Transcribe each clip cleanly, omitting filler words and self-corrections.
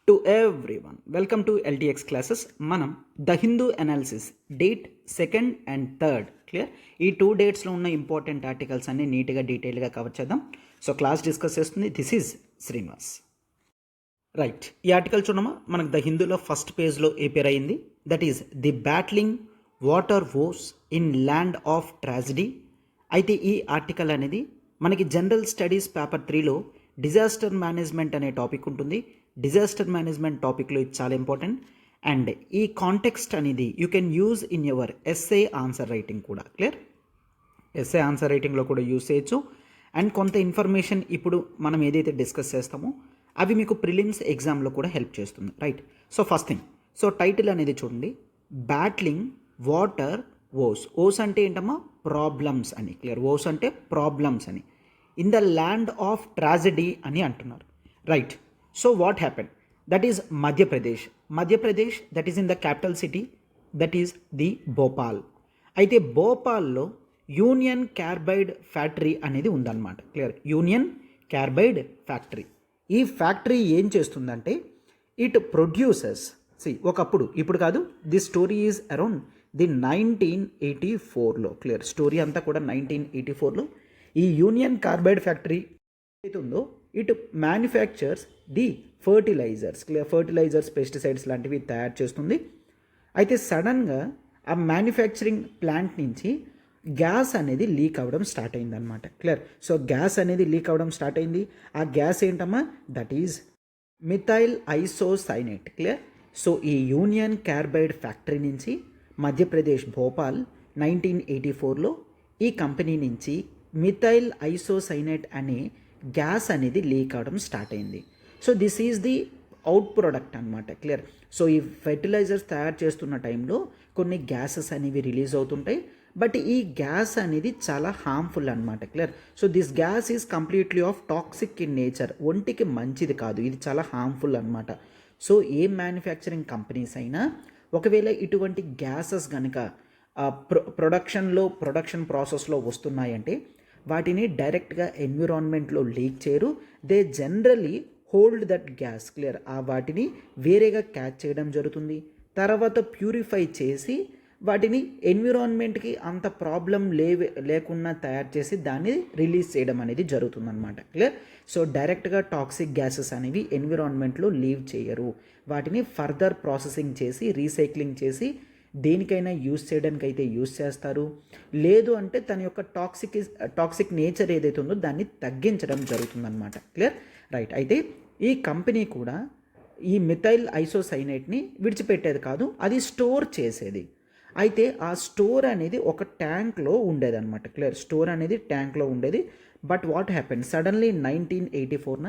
To everyone welcome to LTX classes. మనం the Hindu analysis date 2nd and 3rd clear, ఈ 2 డేట్స్లో ఉన్న important articles అన్ని నీట్గా డీటెయిల్గా కవర్ చేద్దాం. సో క్లాస్ డిస్కస్ చేస్తుంది దిస్ ఈజ్ శ్రీనివాస్. రైట్, ఈ ఆర్టికల్ చూడమా, మనకు ద హిందూలో ఫస్ట్ పేజ్లో ఏపేర్ అయింది. That is the battling water woes in land of tragedy. అయితే ఈ ఆర్టికల్ అనేది మనకి జనరల్ స్టడీస్ పేపర్ 3లో డిజాస్టర్ మేనేజ్మెంట్ అనే టాపిక్ ఉంటుంది. డిజాస్టర్ మేనేజ్మెంట్ టాపిక్లో ఇది చాలా ఇంపార్టెంట్. అండ్ ఈ కాంటెక్స్ట్ అనేది you can use in your essay answer writing కూడా. క్లియర్, ఎస్ఏ ఆన్సర్ రైటింగ్లో కూడా యూజ్ చేయొచ్చు. అండ్ కొంత ఇన్ఫర్మేషన్ ఇప్పుడు మనం ఏదైతే డిస్కస్ చేస్తామో అవి మీకు ప్రిలిమ్స్ ఎగ్జామ్లో కూడా హెల్ప్ చేస్తుంది. Right, so first thing, so title అనేది చూడండి, బ్యాట్లింగ్ వాటర్ వోస్. ఓస్ అంటే ఏంటమ్మా, ప్రాబ్లమ్స్ అని. క్లియర్, ఓస్ అంటే ప్రాబ్లమ్స్ అని. In the land of tragedy అని అంటున్నారు. Right, so what happen, that is Madhya Pradesh, that is in the capital city, that is the Bhopal. అయితే భోపాల్లో యూనియన్ కార్బైడ్ ఫ్యాక్టరీ అనేది ఉందన్నమాట. Clear, Union Carbide factory. ఈ ఫ్యాక్టరీ ఏం చేస్తుందంటే ఇట్ ప్రొడ్యూసెస్, ఒకప్పుడు, ఇప్పుడు కాదు, the story is around the 1984లో. క్లియర్, స్టోరీ అంతా కూడా 1984లో ఈ యూనియన్ కార్బైడ్ ఫ్యాక్టరీ ఏదైతే ఉందో it manufactures the fertilisers. Clear, fertilisers, pesticides లాంటివి తయారు చేస్తుంది. అయితే సడన్గా ఆ మ్యానుఫ్యాక్చరింగ్ ప్లాంట్ నుంచి గ్యాస్ అనేది లీక్ అవ్వడం స్టార్ట్ అయింది అనమాట. క్లియర్, సో గ్యాస్ అనేది లీక్ అవ్వడం స్టార్ట్ అయింది. ఆ గ్యాస్ ఏంటమ్మా, that is methyl isocyanate. Clear, so ఈ యూనియన్ కార్బైడ్ ఫ్యాక్టరీ నుంచి మధ్యప్రదేశ్ భోపాల్ 1984లో ఈ కంపెనీ నుంచి మిథైల్ ఐసోసైనేట్ అనే గ్యాస్ అనేది లీక్ అవడం స్టార్ట్ అయింది. So this is the out product అనమాట. క్లియర్, సో ఈ ఫెర్టిలైజర్స్ తయారు చేస్తున్న టైంలో కొన్ని గ్యాసెస్ అనేవి రిలీజ్ అవుతుంటాయి. బట్ ఈ గ్యాస్ అనేది చాలా హార్మ్ఫుల్ అనమాట. Clear, so this gas is completely off toxic in nature. ఒంటికి మంచిది కాదు, ఇది చాలా హార్మ్ఫుల్ అనమాట. సో ఏ మ్యానుఫ్యాక్చరింగ్ కంపెనీస్ అయినా ఒకవేళ ఇటువంటి గ్యాసెస్ కనుక ప్రొడక్షన్ ప్రాసెస్లో వస్తున్నాయంటే వాటిని డైరెక్ట్గా ఎన్విరాన్మెంట్లో లీక్ చేయరు. They generally hold that gas. Clear, ఆ వాటిని వేరేగా క్యాచ్ చేయడం జరుగుతుంది. తర్వాత ప్యూరిఫై చేసి వాటిని ఎన్విరాన్మెంట్కి అంత ప్రాబ్లం లేకుండా తయారు చేసి దాన్ని రిలీజ్ చేయడం అనేది జరుగుతుందన్నమాట. క్లియర్, సో డైరెక్ట్గా టాక్సిక్ గ్యాసెస్ అనేవి ఎన్విరాన్మెంట్లో లీవ్ చేయరు. వాటిని ఫర్దర్ ప్రాసెసింగ్ చేసి రీసైక్లింగ్ చేసి దేనికైనా యూజ్ చేయడానికి అయితే యూజ్ చేస్తారు. లేదు అంటే తన యొక్క టాక్సిక్ నేచర్ ఏదైతే ఉందో దాన్ని తగ్గించడం జరుగుతుందన్నమాట. Clear, right. అయితే ఈ కంపెనీ కూడా ఈ మిథైల్ ఐసోసైనేట్ని విడిచిపెట్టేది కాదు, అది స్టోర్ చేసేది. అయితే ఆ స్టోర్ అనేది ఒక ట్యాంక్లో ఉండేదన్నమాట. క్లియర్, స్టోర్ అనేది ట్యాంక్లో ఉండేది. బట్ వాట్ హ్యాపెన్, సడన్లీ 1984న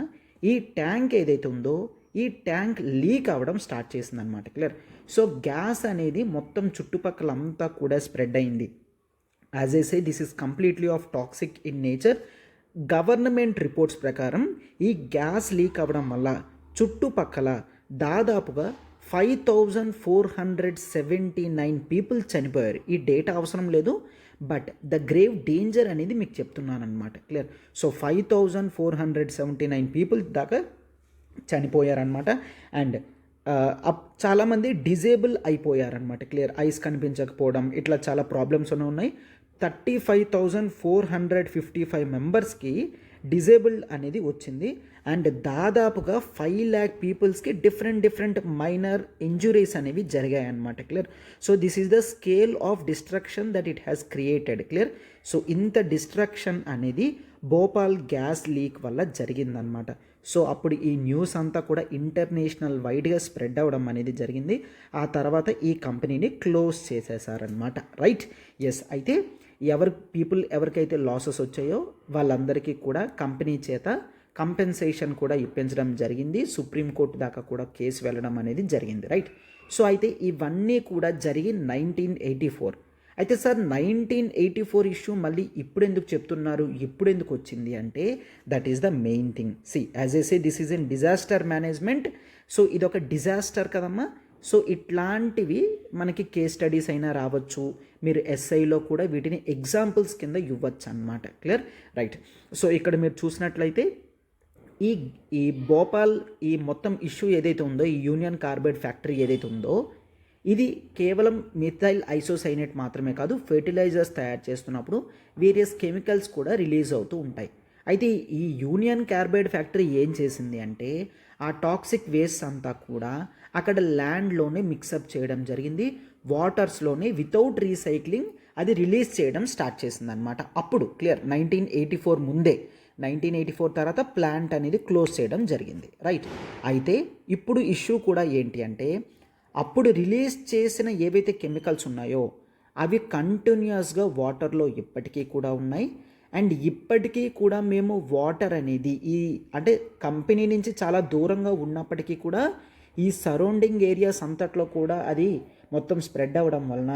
ఈ ట్యాంక్ ఏదైతే ఉందో ఈ ట్యాంక్ లీక్ అవ్వడం స్టార్ట్ చేసిందనమాట. క్లియర్, సో గ్యాస్ అనేది మొత్తం చుట్టుపక్కల అంతా కూడా స్ప్రెడ్ అయింది. As I say this is completely off toxic in nature. Government reports ప్రకారం ఈ గ్యాస్ లీక్ అవ్వడం వల్ల చుట్టుపక్కల దాదాపుగా 5479 పీపుల్ చనిపోయారు. ఈ డేటా అవసరం లేదు, బట్ ద గ్రేవ్ డేంజర్ అనేది మీకు చెప్తున్నాను అనమాట. క్లియర్, సో 5479 పీపుల్ దాకా చనిపోయారనమాట. అండ్ చాలామంది డిజేబుల్ అయిపోయారనమాట. క్లియర్, ఐస్ కనిపించకపోవడం, ఇట్లా చాలా ప్రాబ్లమ్స్ ఉన్నాయి. 35,455 మెంబర్స్కి డిజేబుల్ అనేది వచ్చింది. అండ్ దాదాపుగా 5 lakh పీపుల్స్కి డిఫరెంట్ మైనర్ ఇంజురీస్ అనేవి జరిగాయి అన్నమాట. Clear, so this is the scale of destruction that it has created. Clear, so ఇంత డిస్ట్రక్షన్ అనేది భోపాల్ గ్యాస్ లీక్ వల్ల జరిగిందనమాట. సో అప్పుడు ఈ న్యూస్ అంతా కూడా ఇంటర్నేషనల్ వైడ్గా స్ప్రెడ్ అవ్వడం అనేది జరిగింది. ఆ తర్వాత ఈ కంపెనీని క్లోజ్ చేసేసారనమాట. Right, yes. అయితే ఎవరికైతే లాసెస్ వచ్చాయో వాళ్ళందరికీ కూడా కంపెనీ చేత కంపెన్సేషన్ కూడా ఇప్పించడం జరిగింది. సుప్రీంకోర్టు దాకా కూడా కేసు వెళ్ళడం అనేది జరిగింది. రైట్, సో అయితే ఇవన్నీ కూడా జరిగి 1984. అయితే సార్ 1984 ఇష్యూ మళ్ళీ ఇప్పుడు ఎందుకు చెప్తున్నారు, ఇప్పుడు ఎందుకు వచ్చింది అంటే that is the main thing. As I say this is in disaster management. So ఇదొక డిజాస్టర్ కదమ్మా. సో ఇట్లాంటివి మనకి కేస్ స్టడీస్ అయినా రావచ్చు, మీరు ఎస్ఐలో కూడా వీటిని ఎగ్జాంపుల్స్ కింద ఇవ్వచ్చు అన్నమాట. Clear, right. సో ఇక్కడ మీరు చూసినట్లయితే ఈ ఈ భోపాల్ ఈ మొత్తం ఇష్యూ ఏదైతే ఉందో, ఈ యూనియన్ కార్బైడ్ ఫ్యాక్టరీ ఏదైతే ఉందో, ఇది కేవలం మిథైల్ ఐసోసైనేట్ మాత్రమే కాదు, ఫెర్టిలైజర్స్ తయారు చేస్తున్నప్పుడు వేరియస్ కెమికల్స్ కూడా రిలీజ్ అవుతూ ఉంటాయి. అయితే ఈ యూనియన్ కార్బైడ్ ఫ్యాక్టరీ ఏం చేసింది అంటే ఆ టాక్సిక్ వేస్ట్ అంతా కూడా అక్కడ ల్యాండ్లోనే మిక్సప్ చేయడం జరిగింది, వాటర్స్లోనే వితౌట్ రీసైక్లింగ్ అది రిలీజ్ చేయడం స్టార్ట్ చేసింది అనమాట. అప్పుడు క్లియర్, 1984 ముందే, 1984 తర్వాత ప్లాంట్ అనేది క్లోజ్ చేయడం జరిగింది, రైట్. అయితే ఇప్పుడు ఇష్యూ కూడా ఏంటి అంటే అప్పుడు రిలీజ్ చేసిన ఏవైతే కెమికల్స్ ఉన్నాయో అవి కంటిన్యూస్గా వాటర్లో ఇప్పటికీ కూడా ఉన్నాయి. అండ్ ఇప్పటికీ కూడా మేము వాటర్ అనేది ఈ అంటే కంపెనీ నుంచి చాలా దూరంగా ఉన్నప్పటికీ కూడా ఈ సరౌండింగ్ ఏరియాస్ అంతట్లో కూడా అది మొత్తం స్ప్రెడ్ అవ్వడం వలన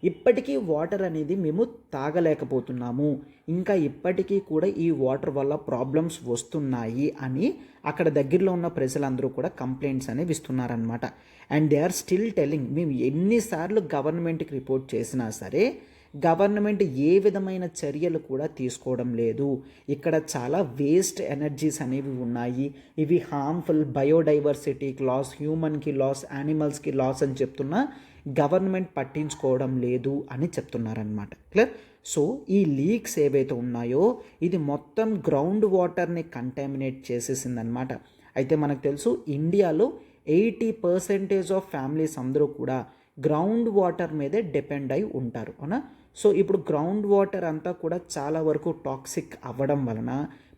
ఇప్పటికీ వాటర్ అనేది మేము తాగలేకపోతున్నాము, ఇంకా ఇప్పటికీ కూడా ఈ వాటర్ వల్ల ప్రాబ్లమ్స్ వస్తున్నాయి అని అక్కడ దగ్గరలో ఉన్న ప్రజలందరూ కూడా కంప్లైంట్స్ అనేవి ఇస్తున్నారనమాట. And they are still telling, మేము ఎన్నిసార్లు గవర్నమెంట్కి రిపోర్ట్ చేసినా సరే గవర్నమెంట్ ఏ విధమైన చర్యలు కూడా తీసుకోవడం లేదు. ఇక్కడ చాలా వేస్ట్ ఎనర్జీస్ అనేవి ఉన్నాయి, ఇవి హార్మ్ఫుల్, బయోడైవర్సిటీకి లాస్, హ్యూమన్కి లాస్, యానిమల్స్కి లాస్ అని చెప్తున్నా గవర్నమెంట్ పట్టించుకోవడం లేదు అని చెప్తున్నారనమాట. క్లియర్. సో ఈ లీక్స్ ఏవైతే ఉన్నాయో ఇది మొత్తం గ్రౌండ్ వాటర్ని కంటామినేట్ చేసేసిందనమాట. అయితే మనకు తెలుసు ఇండియాలో 80% ఆఫ్ ఫ్యామిలీస్ అందరూ కూడా గ్రౌండ్ వాటర్ మీదే డిపెండ్ అయి ఉంటారు, అవునా. సో ఇప్పుడు గ్రౌండ్ వాటర్ అంతా కూడా చాలా వరకు టాక్సిక్ అవ్వడం వలన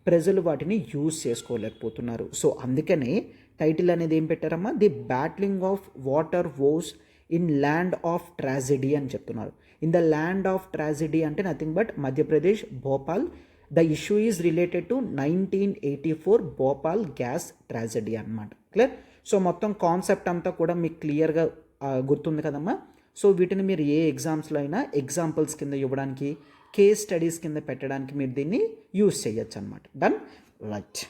ప్రజలు వాటిని యూజ్ చేసుకోలేకపోతున్నారు. సో అందుకనే టైటిల్ అనేది ఏం పెట్టారమ్మా, the battling of water woes in land of tragedy అని చెప్తున్నారు. In the land of tragedy అంటే nothing but Madhya Pradesh, Bhopal. The issue is related to 1984 Bhopal gas tragedy అనమాట. క్లియర్. సో మొత్తం కాన్సెప్ట్ అంతా కూడా మీకు క్లియర్గా గుర్తుంది కదమ్మా. సో వీటిని మీరు ఏ ఎగ్జామ్స్లో అయినా ఎగ్జాంపుల్స్ కింద ఇవ్వడానికి, కేస్ స్టడీస్ కింద పెట్టడానికి మీరు దీన్ని యూజ్ చేయొచ్చు అనమాట. Done, right.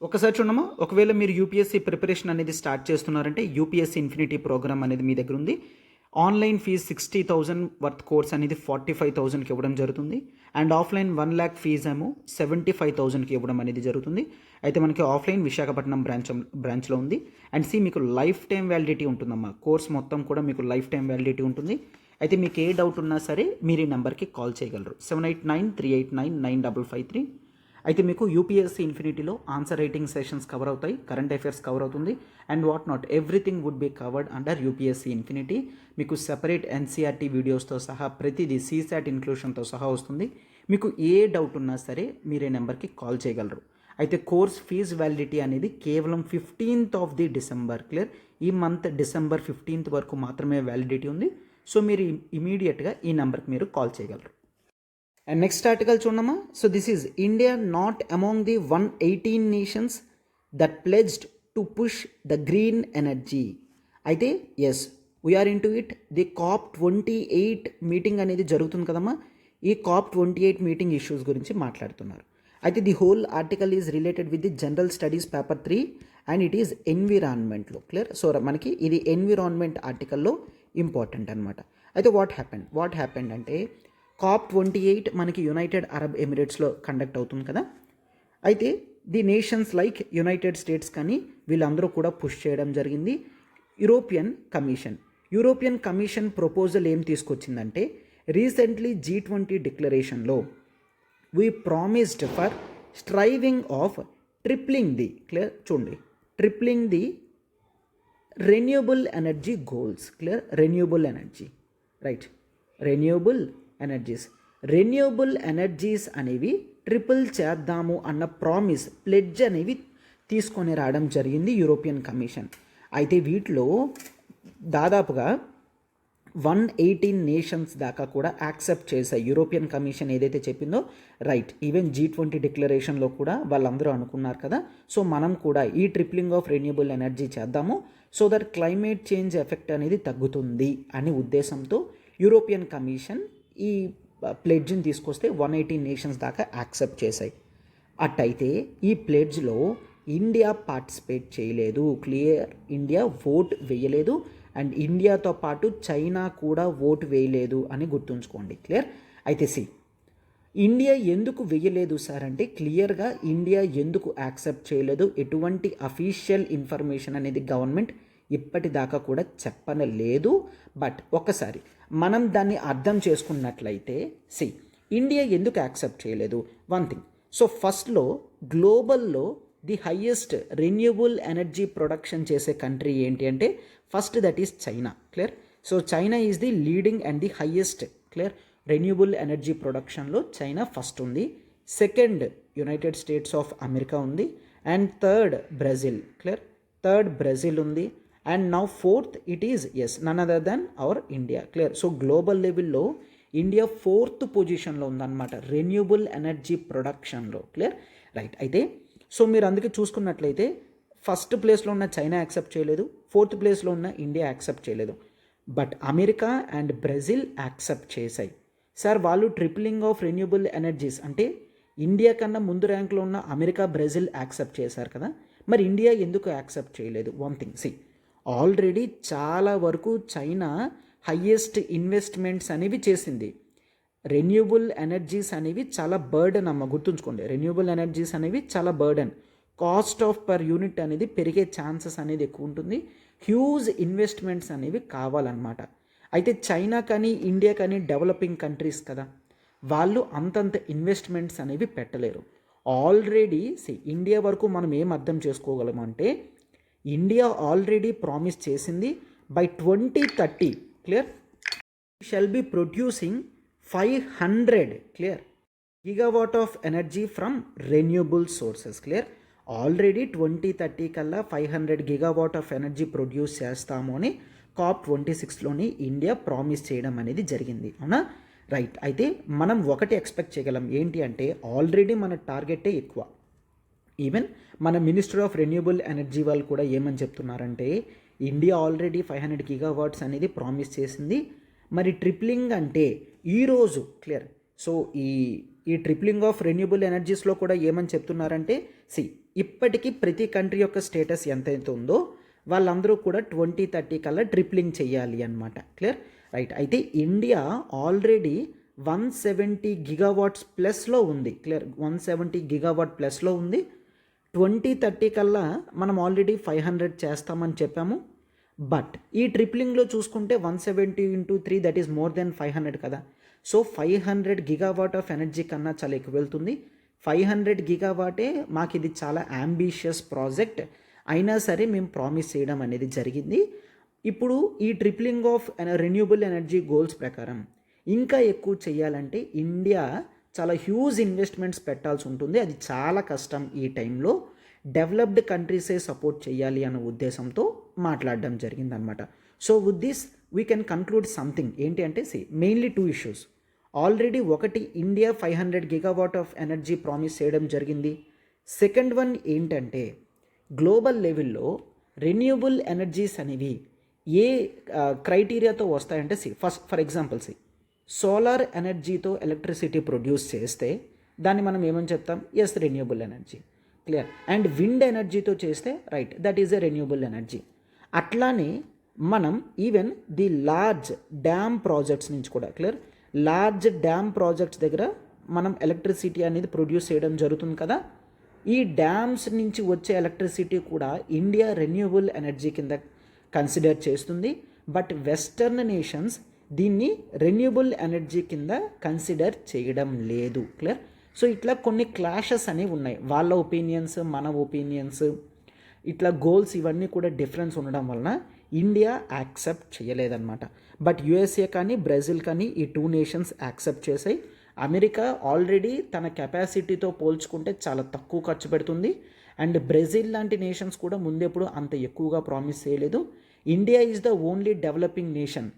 ఒకసారి చూడమ్మా, ఒకవేళ మీరు యూపీఎస్సీ ప్రిపరేషన్ అనేది స్టార్ట్ చేస్తున్నారంటే యూపీఎస్సీ ఇన్ఫినిటీ ప్రోగ్రామ్ అనేది మీ దగ్గర ఉంది. ఆన్లైన్ ఫీజ్ 60,000 వర్త్ కోర్స్ అనేది 45,000కి ఇవ్వడం జరుగుతుంది. అండ్ ఆఫ్లైన్ 1 lakh ఫీజ్ ఏమో 75,000కి ఇవ్వడం అనేది జరుగుతుంది. అయితే మనకి ఆఫ్లైన్ విశాఖపట్నం బ్రాంచ్లో ఉంది. అండ్ మీకు లైఫ్ టైం వ్యాలిడిటీ ఉంటుందమ్మా, కోర్స్ మొత్తం కూడా మీకు లైఫ్ టైం వ్యాలిడిటీ ఉంటుంది. అయితే మీకు ఏ డౌట్ ఉన్నా సరే మీరు ఈ నెంబర్కి కాల్ చేయగలరు, 7893899553. అయితే మీకు యూపీఎస్సీ ఇన్ఫినిటీలో ఆన్సర్ రైటింగ్ సెషన్స్ కవర్ అవుతాయి, కరెంట్ అఫైర్స్ కవర్ అవుతుంది, and what not everything would be covered under UPSC infinity. మీకు సెపరేట్ ఎన్సీఆర్టీ వీడియోస్తో సహా ప్రతిదీ సీసాట్ ఇన్క్లూషన్తో సహా వస్తుంది. మీకు ఏ డౌట్ ఉన్నా సరే మీరు ఈ నెంబర్కి కాల్ చేయగలరు. అయితే కోర్స్ ఫీజ్ వ్యాలిడిటీ అనేది కేవలం 15th of December, క్లియర్, ఈ మంత్ December 15th వరకు మాత్రమే వ్యాలిడిటీ ఉంది. సో మీరు ఇమీడియట్గా ఈ నెంబర్కి మీరు కాల్ చేయగలరు. అండ్ నెక్స్ట్ ఆర్టికల్ చూడమ్మా. So this is India not among the 118 nations that pledged to push the green energy. అయితే yes, we're into it. The COP28 meeting అనేది జరుగుతుంది కదమ్మా. ఈ COP28 మీటింగ్ ఇష్యూస్ గురించి మాట్లాడుతున్నారు. అయితే the whole article is related with the general studies paper 3 and it is ఎన్విరాన్మెంట్లో. Clear. So మనకి ఇది ఎన్విరాన్మెంట్ ఆర్టికల్లో ఇంపార్టెంట్ అనమాట. అయితే వాట్ హ్యాపెండ్ అంటే COP28 మనకి యునైటెడ్ అరబ్ ఎమిరేట్స్లో కండక్ట్ అవుతుంది కదా. అయితే the nations like United states కానీ వీళ్ళందరూ కూడా పుష్ చేయడం జరిగింది. యూరోపియన్ కమిషన్ ప్రపోజల్ ఏం తీసుకొచ్చిందంటే రీసెంట్లీ G20 డిక్లరేషన్లో we promised for striving of tripling the, clear చూడండి, tripling the renewable energy goals. Clear. Renewable energy, right, renewable energies అనేవి ట్రిపుల్ చేద్దాము అన్న ప్రామిస్, ప్లెడ్జ్ అనేవి తీసుకొని రావడం జరిగింది యూరోపియన్ కమిషన్. అయితే వీటిలో దాదాపుగా 118 nations దాకా కూడా యాక్సెప్ట్ చేశాయి యూరోపియన్ కమిషన్ ఏదైతే చెప్పిందో, రైట్. ఈవెన్ G20 డిక్లరేషన్లో కూడా వాళ్ళందరూ అనుకున్నారు కదా, సో మనం కూడా ఈ ట్రిప్లింగ్ ఆఫ్ రెన్యూబుల్ ఎనర్జీ చేద్దాము so that climate change effect అనేది తగ్గుతుంది అనే ఉద్దేశంతో యూరోపియన్ కమిషన్ ఈ ప్లెడ్జ్ని తీసుకొస్తే 118 nations దాకా యాక్సెప్ట్ చేశాయి. అట్టయితే ఈ ప్లెడ్జ్లో ఇండియా పార్టిసిపేట్ చేయలేదు, క్లియర్, ఇండియా ఓట్ వేయలేదు. అండ్ ఇండియాతో పాటు చైనా కూడా ఓటు వేయలేదు అని గుర్తుంచుకోండి, క్లియర్. అయితే ఇండియా ఎందుకు వేయలేదు సార్ అంటే క్లియర్గా ఇండియా ఎందుకు యాక్సెప్ట్ చేయలేదు, ఎటువంటి అఫీషియల్ ఇన్ఫర్మేషన్ అనేది గవర్నమెంట్ ఇప్పటిదాకా కూడా చెప్పనలేదు. బట్ ఒకసారి మనం దాన్ని అర్థం చేసుకున్నట్లయితే ఇండియా ఎందుకు యాక్సెప్ట్ చేయలేదు, వన్ థింగ్. సో ఫస్ట్లో గ్లోబల్లో the highest renewable energy production చేసే కంట్రీ ఏంటి అంటే first that is China. Clear. So China is the leading and the highest clear renewable energy ప్రొడక్షన్లో చైనా ఫస్ట్ ఉంది. Second United States of America ఉంది. And third Brazil. Clear. Third Brazil ఉంది. And now fourth it is none other than our India. Clear. So global లెవెల్లో India fourth పొజిషన్లో ఉందన్నమాట renewable energy ప్రొడక్షన్లో. Clear. Right. అయితే so మీరు అందుకే చూసుకున్నట్లయితే ఫస్ట్ ప్లేస్లో ఉన్న చైనా యాక్సెప్ట్ చేయలేదు, ఫోర్త్ ప్లేస్లో ఉన్న ఇండియా యాక్సెప్ట్ చేయలేదు. But America and Brazil accept చేశాయి. సార్ వాళ్ళు ట్రిప్లింగ్ ఆఫ్ రెన్యూబుల్ ఎనర్జీస్ అంటే ఇండియా కన్నా ముందు ర్యాంక్లో ఉన్న అమెరికా బ్రెజిల్ యాక్సెప్ట్ చేశారు కదా, మరి ఇండియా ఎందుకు యాక్సెప్ట్ చేయలేదు? వన్ థింగ్, ఆల్రెడీ చాలా వరకు చైనా హయ్యెస్ట్ ఇన్వెస్ట్మెంట్స్ అనేవి చేసింది. రెన్యూబుల్ ఎనర్జీస్ అనేవి చాలా బర్డెన్ అమ్మ, గుర్తుంచుకోండి. రెన్యూబుల్ ఎనర్జీస్ అనేవి చాలా burden. Cost of per unit అనేది పెరిగే ఛాన్సెస్ అనేది ఎక్కువ ఉంటుంది. హ్యూజ్ ఇన్వెస్ట్మెంట్స్ అనేవి కావాలన్నమాట. అయితే చైనా కానీ ఇండియా కానీ డెవలపింగ్ కంట్రీస్ కదా, వాళ్ళు అంతంత ఇన్వెస్ట్మెంట్స్ అనేవి పెట్టలేరు. ఆల్రెడీ ఇండియా వరకు మనం ఏం అర్థం చేసుకోగలమంటే ఇండియా ఆల్రెడీ ప్రామిస్ చేసింది by 2030 clear shall be producing 500 clear gigawatt of energy from renewable sources. Clear. Already 2030 కల్లా 500 గిగావాట్ ఆఫ్ ఎనర్జీ ప్రొడ్యూస్ చేస్తాము అని COP26లోని ఇండియా ప్రామిస్ చేయడం అనేది జరిగింది. అవునా? రైట్. అయితే మనం ఒకటి ఎక్స్పెక్ట్ చేయగలం ఏంటి అంటే ఆల్రెడీ మన టార్గెటే ఎక్కువ. ఈవెన్ మన మినిస్టర్ ఆఫ్ రెన్యూబుల్ ఎనర్జీ వాళ్ళు కూడా ఏమని చెప్తున్నారంటే ఇండియా ఆల్రెడీ 500 గిగావాట్స్ అనేది ప్రామిస్ చేసింది. మరి ట్రిప్లింగ్ అంటే ఈరోజు క్లియర్. సో ఈ ట్రిప్లింగ్ ఆఫ్ రెన్యూబుల్ ఎనర్జీస్లో కూడా ఏమని చెప్తున్నారంటే ఇప్పటికీ ప్రతి కంట్రీ యొక్క స్టేటస్ ఎంతైతే ఉందో వాళ్ళందరూ కూడా 2030 కల్లా ట్రిప్లింగ్ చేయాలి అన్నమాట. క్లియర్. రైట్. అయితే ఇండియా ఆల్రెడీ 170 గిగావాట్స్ ప్లస్లో ఉంది. క్లియర్. 170 గిగావాట్ ప్లస్లో ఉంది. 2030 కల్లా మనం ఆల్రెడీ 500 చేస్తామని చెప్పాము. బట్ ఈ ట్రిప్లింగ్లో చూసుకుంటే 170 × 3 దట్ ఈస్ మోర్ దెన్ 500 కదా. సో 500 గిగావాట్ ఆఫ్ ఎనర్జీ కన్నా చాలా ఎక్కువ వెళ్తుంది. 500 గిగావాటే మాకు ఇది చాలా అంబిషియస్ ప్రాజెక్ట్ అయినా సరే మేము ప్రామిస్ చేయడం అనేది జరిగింది. ఇప్పుడు ఈ tripling of renewable energy goals ప్రకారం ఇంకా ఎక్కువ చేయాలంటే ఇండియా చాలా హ్యూజ్ ఇన్వెస్ట్మెంట్స్ పెట్టాల్సి ఉంటుంది. అది చాలా కష్టం. ఈ టైంలో డెవలప్డ్ కంట్రీసే సపోర్ట్ చేయాలి అన్న ఉద్దేశంతో మాట్లాడడం జరిగిందనమాట. So with this we can conclude something ఏంటి అంటే మెయిన్లీ 2 ఇష్యూస్. ఆల్రెడీ ఒకటి India 500 gigawatt of energy promise చేయడం జరిగింది. సెకండ్ వన్ ఏంటంటే గ్లోబల్ లెవెల్లో రెన్యూబుల్ ఎనర్జీస్ అనేవి ఏ క్రైటీరియాతో వస్తాయంటే ఫస్ట్ ఫర్ ఎగ్జాంపుల్ సోలార్ ఎనర్జీతో ఎలక్ట్రిసిటీ ప్రొడ్యూస్ చేస్తే దాన్ని మనం ఏమని చెప్తాం? Renewable energy. Clear. And wind ఎనర్జీతో చేస్తే right that is a renewable energy. అట్లానే మనం even the large dam projects నుంచి కూడా క్లియర్ లార్జ్ డ్యామ్ ప్రాజెక్ట్స్ దగ్గర మనం ఎలక్ట్రిసిటీ అనేది ప్రొడ్యూస్ చేయడం జరుగుతుంది కదా. ఈ డ్యామ్స్ నుంచి వచ్చే ఎలక్ట్రిసిటీ కూడా ఇండియా రెన్యూబుల్ ఎనర్జీ కింద కన్సిడర్ చేస్తుంది. బట్ వెస్టర్న్ నేషన్స్ దీన్ని రెన్యూబుల్ ఎనర్జీ కింద కన్సిడర్ చేయడం లేదు. క్లియర్. సో ఇట్లా కొన్ని క్లాషెస్ అనేవి ఉన్నాయి. వాళ్ళ ఒపీనియన్స్ మన ఒపీనియన్స్ ఇట్లా గోల్స్ ఇవన్నీ కూడా డిఫరెన్స్ ఉండడం వలన ఇండియా యాక్సెప్ట్ చేయలేదన్నమాట. బట్ యుఎస్ఏ కానీ బ్రెజిల్ కానీ ఈ 2 నేషన్స్ యాక్సెప్ట్ చేసాయి. అమెరికా ఆల్రెడీ తన కెపాసిటీతో పోల్చుకుంటే చాలా తక్కువ ఖర్చు పెడుతుంది. అండ్ బ్రెజిల్ లాంటి నేషన్స్ కూడా ముందెప్పుడు అంత ఎక్కువగా ప్రామిస్ చేయలేదు. India is the only developing nation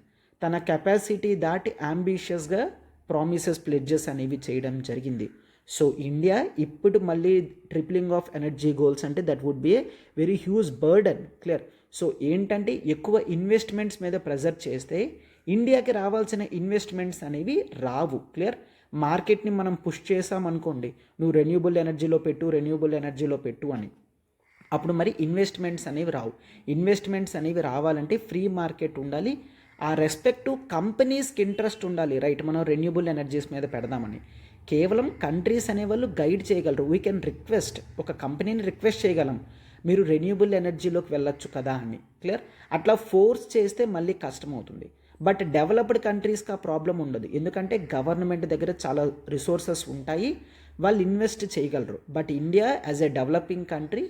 తన కెపాసిటీ దాటి అంబిషియస్గా ప్రామిసెస్ ప్లెడ్జెస్ అనేవి చేయడం జరిగింది. సో ఇండియా ఇప్పుడు మళ్ళీ ట్రిప్లింగ్ ఆఫ్ ఎనర్జీ గోల్స్ అంటే that would be a very huge burden. Clear. So ఏంటంటే ఎక్కువ ఇన్వెస్ట్మెంట్స్ మీద ప్రెజర్ చేస్తే ఇండియాకి రావాల్సిన ఇన్వెస్ట్మెంట్స్ అనేవి రావు. క్లియర్. మార్కెట్ని మనం పుష్ చేసామనుకోండి, నువ్వు రెన్యూబుల్ ఎనర్జీలో పెట్టు అని, అప్పుడు మరి ఇన్వెస్ట్మెంట్స్ అనేవి రావు. ఇన్వెస్ట్మెంట్స్ అనేవి రావాలంటే ఫ్రీ మార్కెట్ ఉండాలి. ఆ రెస్పెక్టు కంపెనీస్కి ఇంట్రెస్ట్ ఉండాలి. రైట్, మనం రెన్యూబుల్ ఎనర్జీస్ మీద పెడదామని. కేవలం కంట్రీస్ అనేవాళ్ళు గైడ్ చేయగలరు. వీ కెన్ రిక్వెస్ట్, ఒక కంపెనీని రిక్వెస్ట్ చేయగలం, మీరు రెన్యూబుల్ ఎనర్జీలోకి వెళ్ళొచ్చు కదా అని. క్లియర్? అట్లా ఫోర్స్ చేస్తే మళ్ళీ కష్టం అవుతుంది. బట్ డెవలప్డ్ కంట్రీస్కి ఆ ప్రాబ్లం ఉండదు, ఎందుకంటే గవర్నమెంట్ దగ్గర చాలా రిసోర్సెస్ ఉంటాయి, వాళ్ళు ఇన్వెస్ట్ చేయగలరు. But India as a developing country,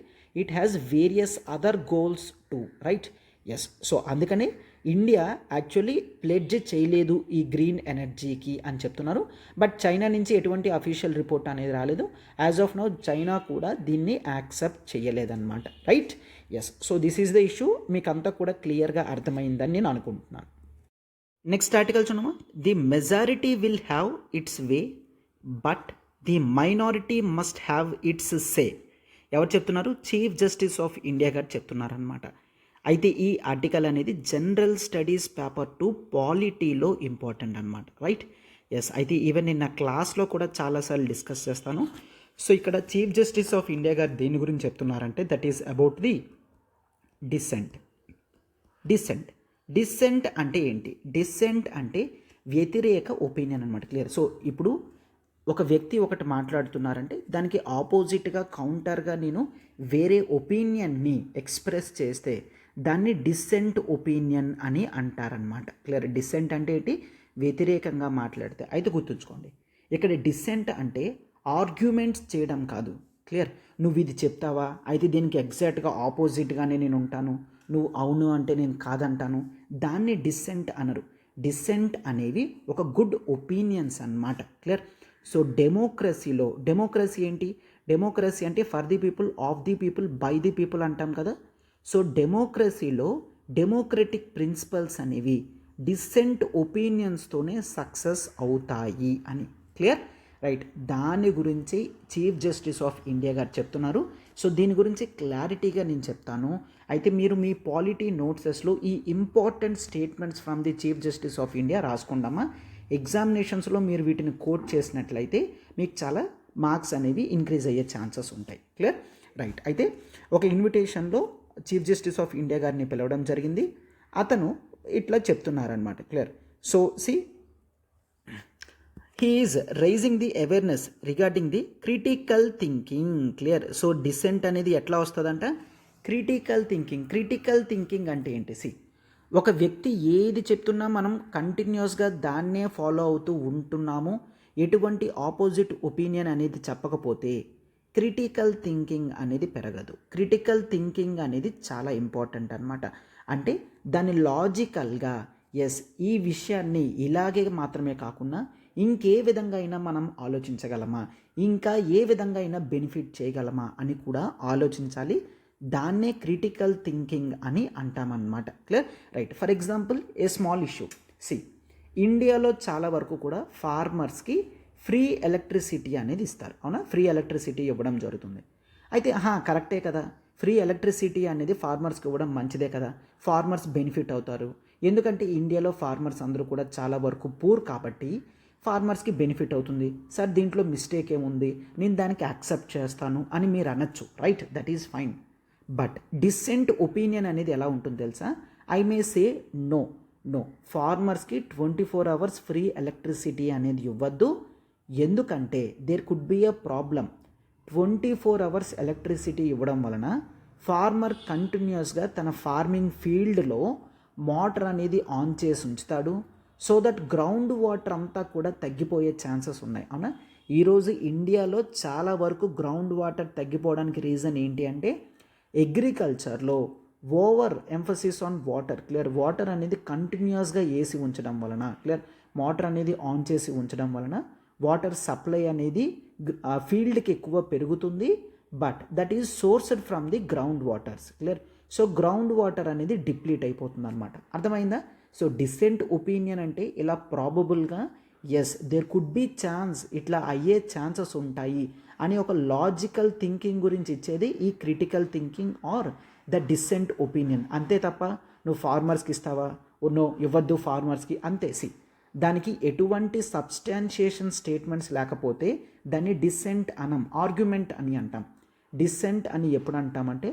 it has various other goals to, right? Yes. So అందుకనే ఇండియా యాక్చువల్లీ ప్లెడ్జ్ చేయలేదు ఈ గ్రీన్ ఎనర్జీకి అని చెప్తున్నారు. బట్ చైనా నుంచి ఎటువంటి అఫీషియల్ రిపోర్ట్ అనేది రాలేదు. యాజ్ ఆఫ్ నౌ చైనా కూడా దీన్ని యాక్సెప్ట్ చేయలేదన్నమాట, right? Yes. So this is the issue. మీకు అంతా కూడా క్లియర్గా అర్థమైందని నేను అనుకుంటున్నాను. నెక్స్ట్ ఆర్టికల్ చూడమా. The majority will have its way but the minority must have its say. ఎవరు చెప్తున్నారు? చీఫ్ జస్టిస్ ఆఫ్ ఇండియా గారు చెప్తున్నారనమాట. అయితే ఈ ఆర్టికల్ అనేది జనరల్ స్టడీస్ పేపర్ 2 పాలిటీలో ఇంపార్టెంట్ అనమాట, రైట్? ఎస్. అయితే ఈవెన్ నిన్న క్లాస్లో కూడా చాలాసార్లు డిస్కస్ చేస్తాను. సో ఇక్కడ చీఫ్ జస్టిస్ ఆఫ్ ఇండియా గారు దేని గురించి చెప్తున్నారంటే that is about the dissent. Dissent అంటే ఏంటి? డిసెంట్ అంటే వ్యతిరేక ఒపీనియన్ అనమాట. క్లియర్? సో ఇప్పుడు ఒక వ్యక్తి ఒకటి మాట్లాడుతున్నారంటే దానికి ఆపోజిట్గా కౌంటర్గా నేను వేరే ఒపీనియన్ని ఎక్స్ప్రెస్ చేస్తే దాన్ని డిసెంట్ ఒపీనియన్ అని అంటారనమాట. క్లియర్? డిసెంట్ అంటే ఏంటి? వ్యతిరేకంగా మాట్లాడితే. అయితే గుర్తుంచుకోండి, ఇక్కడ డిసెంట్ అంటే ఆర్గ్యుమెంట్స్ చేయడం కాదు. క్లియర్? నువ్వు ఇది చెప్తావా, అయితే దీనికి ఎగ్జాక్ట్గా ఆపోజిట్గానే నేను ఉంటాను, నువ్వు అవును అంటే నేను కాదంటాను, దాన్ని డిసెంట్ అనరు. డిసెంట్ అనేవి ఒక గుడ్ ఒపీనియన్స్ అన్నమాట. క్లియర్? సో డెమోక్రసీ ఏంటి? డెమోక్రసీ అంటే for the people, of the people, by the people అంటాం కదా. సో డెమోక్రసీలో డెమోక్రటిక్ ప్రిన్సిపల్స్ అనేవి డిసెంట్ ఒపీనియన్స్తోనే సక్సెస్ అవుతాయి అని. క్లియర్? రైట్. దాని గురించి చీఫ్ జస్టిస్ ఆఫ్ ఇండియా గారు చెప్తున్నారు. సో దీని గురించి క్లారిటీగా నేను చెప్తాను. అయితే మీరు మీ పాలిటీ నోట్సెస్లో ఈ important statements from the chief justice of India రాసుకుందామా. ఎగ్జామినేషన్స్లో మీరు వీటిని కోట్ చేసినట్లయితే మీకు చాలా మార్క్స్ అనేవి ఇంక్రీజ్ అయ్యే ఛాన్సెస్ ఉంటాయి. క్లియర్? రైట్. అయితే ఒక ఇన్విటేషన్లో చీఫ్ జస్టిస్ ఆఫ్ ఇండియా గారిని పిలవడం జరిగింది. అతను ఇట్లా చెప్తున్నారనమాట. Clear? So he is raising the awareness regarding the critical thinking. Clear? So dissent అనేది ఎట్లా వస్తుందంట? క్రిటికల్ థింకింగ్ అంటే ఏంటి? ఒక వ్యక్తి ఏది చెప్తున్నా మనం కంటిన్యూస్గా దాన్నే ఫాలో అవుతూ ఉంటున్నాము, ఎటువంటి ఆపోజిట్ ఒపీనియన్ అనేది చెప్పకపోతే క్రిటికల్ థింకింగ్ అనేది పెరగదు. క్రిటికల్ థింకింగ్ అనేది చాలా ఇంపార్టెంట్ అనమాట. అంటే దాన్ని లాజికల్గా, ఎస్ ఈ విషయాన్ని ఇలాగే మాత్రమే కాకుండా ఇంకే విధంగా అయినా మనం ఆలోచించగలమా, ఇంకా ఏ విధంగా అయినా బెనిఫిట్ చేయగలమా అని కూడా ఆలోచించాలి. దాన్నే క్రిటికల్ థింకింగ్ అని అంటామన్నమాట. Clear? Right. For example a small issue. ఇండియాలో చాలా వరకు కూడా ఫార్మర్స్కి ఫ్రీ ఎలక్ట్రిసిటీ అనేది ఇస్తారు, అవునా? ఫ్రీ ఎలక్ట్రిసిటీ ఇవ్వడం జరుగుతుంది. అయితే కరెక్టే కదా, ఫ్రీ ఎలక్ట్రిసిటీ అనేది ఫార్మర్స్కి ఇవ్వడం మంచిదే కదా, ఫార్మర్స్ బెనిఫిట్ అవుతారు. ఎందుకంటే ఇండియాలో ఫార్మర్స్ అందరూ కూడా చాలా వరకు పూర్ కాబట్టి ఫార్మర్స్కి బెనిఫిట్ అవుతుంది. సార్ దీంట్లో మిస్టేక్ ఏముంది, నేను దానికి యాక్సెప్ట్ చేస్తాను అని మీరు అనొచ్చు, right? That is fine. But dissent opinion అనేది ఎలా ఉంటుంది తెలుసా? ఐ మే సే నో ఫార్మర్స్కి 24 hours ఫ్రీ ఎలక్ట్రిసిటీ అనేది ఇవ్వద్దు. ఎందుకంటే there could be a problem. 24 hours electricity ఇవ్వడం వలన ఫార్మర్ కంటిన్యూస్గా తన ఫార్మింగ్ ఫీల్డ్లో మోటార్ అనేది ఆన్ చేసి ఉంచుతాడు. సో దట్ గ్రౌండ్ వాటర్ అంతా కూడా తగ్గిపోయే ఛాన్సెస్ ఉన్నాయి, అవునా? ఈరోజు ఇండియాలో చాలా వరకు గ్రౌండ్ వాటర్ తగ్గిపోవడానికి రీజన్ ఏంటి అంటే అగ్రికల్చర్లో over emphasis on water. Clear? Water అనేది కంటిన్యూస్గా వేసి ఉంచడం వలన, క్లియర్, మోటార్ అనేది ఆన్ చేసి ఉంచడం వలన వాటర్ సప్లై అనేది ఫీల్డ్కి ఎక్కువ పెరుగుతుంది. But that is sourced from the ground waters. Clear? So ground water అనేది డిప్లీట్ అయిపోతుంది అనమాట. అర్థమైందా? సో డిసెంట్ ఒపీనియన్ అంటే ఇలా ప్రాబబుల్గా yes there could be chance, ఇట్లా అయ్యే ఛాన్సెస్ ఉంటాయి అని ఒక లాజికల్ థింకింగ్ గురించి ఇచ్చేది ఈ critical thinking or the dissent opinion. అంతే తప్ప నువ్వు ఫార్మర్స్కి ఇస్తావా, నో ఇవ్వద్దు ఫార్మర్స్కి, అంతే. దానికి ఎటువంటి సబ్స్టాన్షియేషన్ స్టేట్మెంట్స్ లేకపోతే దాన్ని డిసెంట్ అనం, ఆర్గ్యుమెంట్ అని అంటాం. డిసెంట్ అని ఎప్పుడు అంటామంటే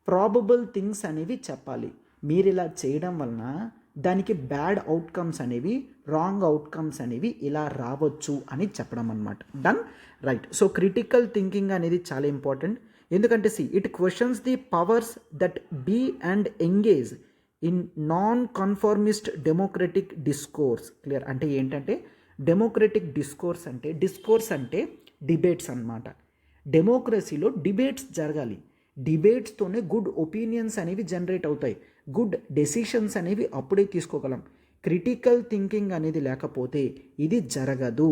ప్రాబబుల్ థింగ్స్ అనేవి చెప్పాలి. మీరు ఇలా చేయడం వలన దానికి బ్యాడ్ అవుట్కమ్స్ అనేవి, రాంగ్ అవుట్కమ్స్ అనేవి ఇలా రావచ్చు అని చెప్పడం అనమాట. Done, right. So critical thinking అనేది చాలా ఇంపార్టెంట్. ఎందుకంటే it questions the powers that be and engage in non conformist democratic discourse. Clear? అంటే ఏంటంటే డెమోక్రటిక్ డిస్కోర్స్ అంటే డిబేట్స్ అన్నమాట. డెమోక్రసీలో డిబేట్స్ జరగాలి. డిబేట్స్తోనే గుడ్ ఒపీనియన్స్ అనేవి జనరేట్ అవుతాయి, గుడ్ డెసిషన్స్ అనేవి అప్పుడే తీసుకోగలం. క్రిటికల్ థింకింగ్ అనేది లేకపోతే ఇది జరగదు.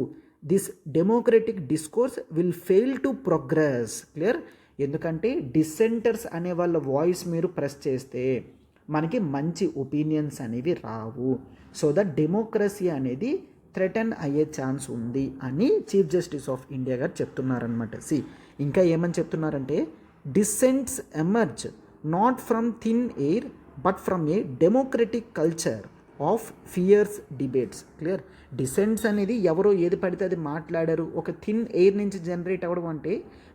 This democratic discourse will fail to progress. Clear? ఎందుకంటే డిసెంటర్స్ అనే వాళ్ళ వాయిస్ మీరు ప్రెస్ చేస్తే మనకి మంచి ఒపీనియన్స్ అనేవి రావు. సో దట్ డెమోక్రసీ అనేది థ్రెటన్ అయ్యే ఛాన్స్ ఉంది అని చీఫ్ జస్టిస్ ఆఫ్ ఇండియా గారు చెప్తున్నారనమాట. ఇంకా ఏమని చెప్తున్నారంటే dissents emerge not from thin air but from a democratic culture of fierce debates. Clear? Dissents అనేది ఎవరో ఏది పడితే అది మాట్లాడారు, ఒక థిన్ ఎయిర్ నుంచి జనరేట్ అవ్వడం అంటే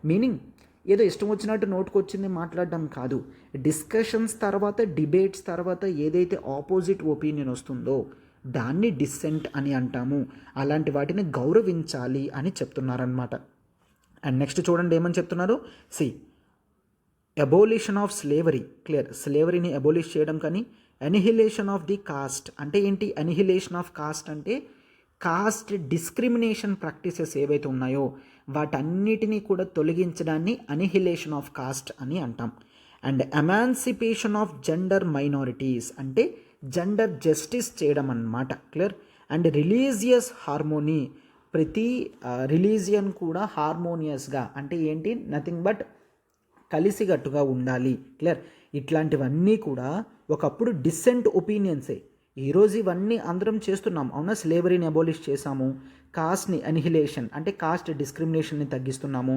మీనింగ్ ఏదో ఇష్టం వచ్చినట్టు నోటుకొచ్చింది మాట్లాడడం కాదు. డిస్కషన్స్ తర్వాత, డిబేట్స్ తర్వాత ఏదైతే ఆపోజిట్ ఒపీనియన్ వస్తుందో దాన్ని డిస్సెంట్ అని అంటాము. అలాంటి వాటిని గౌరవించాలి అని చెప్తున్నారనమాట. అండ్ నెక్స్ట్ చూడండి ఏమని చెప్తున్నారు. Abolition of slavery. క్లియర్? స్లేవరీని అబోలిష్ చేయడం కానీ, అనిహిలేషన్ ఆఫ్ ది కాస్ట్. అంటే ఏంటి అనిహిలేషన్ ఆఫ్ కాస్ట్? అంటే కాస్ట్ డిస్క్రిమినేషన్ ప్రాక్టీసెస్ ఏవైతే ఉన్నాయో వాటన్నిటినీ కూడా తొలగించడాన్ని అనిహిలేషన్ ఆఫ్ కాస్ట్ అని అంటాం. And emancipation of gender minorities అంటే జెండర్ జస్టిస్ చేయడం అన్నమాట. క్లియర్? And religious harmony. ప్రతి రిలీజియన్ కూడా హార్మోనియస్గా అంటే ఏంటి నథింగ్ బట్ కలిసిగట్టుగా ఉండాలి. క్లియర్? ఇట్లాంటివన్నీ కూడా ఒకప్పుడు డిసెంట్ ఒపీనియన్సే. ఈరోజు ఇవన్నీ అందరం చేస్తున్నాం, అవునా? స్లేవరీని అబోలిష్ చేసాము, కాస్ట్ని అనిహిలేషన్ అంటే కాస్ట్ డిస్క్రిమినేషన్ని తగ్గిస్తున్నాము,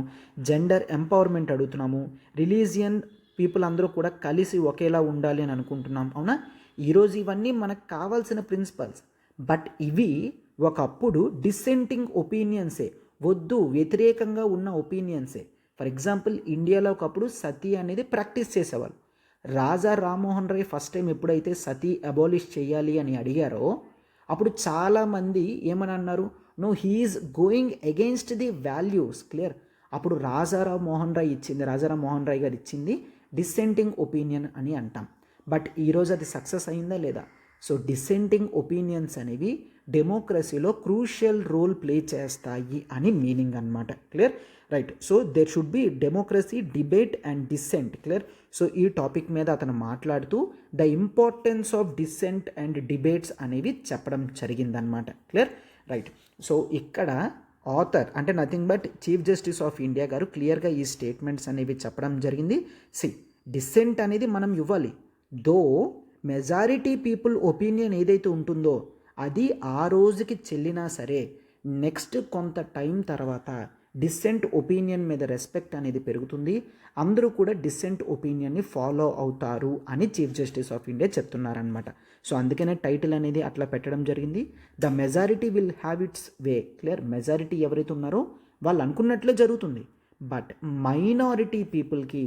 జెండర్ ఎంపవర్మెంట్ అడుగుతున్నాము, రిలీజియన్ పీపుల్ అందరూ కూడా కలిసి ఒకేలా ఉండాలి అని అనుకుంటున్నాం, అవునా? ఈరోజు ఇవన్నీ మనకు కావాల్సిన ప్రిన్సిపల్స్. బట్ ఇవి ఒకప్పుడు డిసెంటింగ్ ఒపీనియన్సే, వద్దు వ్యతిరేకంగా ఉన్న ఒపీనియన్సే. ఫర్ ఎగ్జాంపుల్ ఇండియాలో ఒకప్పుడు సతీ అనేది ప్రాక్టీస్ చేసేవాళ్ళు. రాజా రామ్మోహన్ రాయ్ ఫస్ట్ టైం ఎప్పుడైతే సతీ అబాలిష్ చేయాలి అని అడిగారో అప్పుడు చాలామంది ఏమని అన్నారు, no he is going against the values. Clear? అప్పుడు రాజారాం మోహన్ రాయ్ గారు ఇచ్చింది డిసెంటింగ్ ఒపీనియన్ అని అంటాం. బట్ ఈరోజు అది సక్సెస్ అయిందా లేదా? సో డిసెంటింగ్ ఒపీనియన్స్ అనేవి డెమోక్రసీలో క్రూషియల్ రోల్ ప్లే చేస్తాయి అని మీనింగ్ అన్నమాట. Clear? Right. So there should be democracy, debate and dissent. Clear? So ఈ టాపిక్ మీద అతను మాట్లాడుతూ the importance of dissent and debates అనేవి చెప్పడం జరిగిందనమాట. క్లియర్? రైట్. సో ఇక్కడ ఆథర్ అంటే nothing but chief justice of India గారు క్లియర్గా ఈ స్టేట్మెంట్స్ అనేవి చెప్పడం జరిగింది. డిసెంట్ అనేది మనం ఇవ్వాలి, దో మెజారిటీ పీపుల్ ఒపీనియన్ ఏదైతే ఉంటుందో అది ఆ రోజుకి చెల్లినా సరే నెక్స్ట్ కొంత టైం తర్వాత డిసెంట్ ఒపీనియన్ మీద రెస్పెక్ట్ అనేది పెరుగుతుంది, అందరూ కూడా డిసెంట్ ఒపీనియన్ని ఫాలో అవుతారు అని చీఫ్ జస్టిస్ ఆఫ్ ఇండియా చెప్తున్నారనమాట. సో అందుకనే టైటిల్ అనేది అట్లా పెట్టడం జరిగింది. The majority will have its way. Clear? Majority ఎవరైతే ఉన్నారో వాళ్ళు అనుకున్నట్లే జరుగుతుంది, బట్ మైనారిటీ పీపుల్కి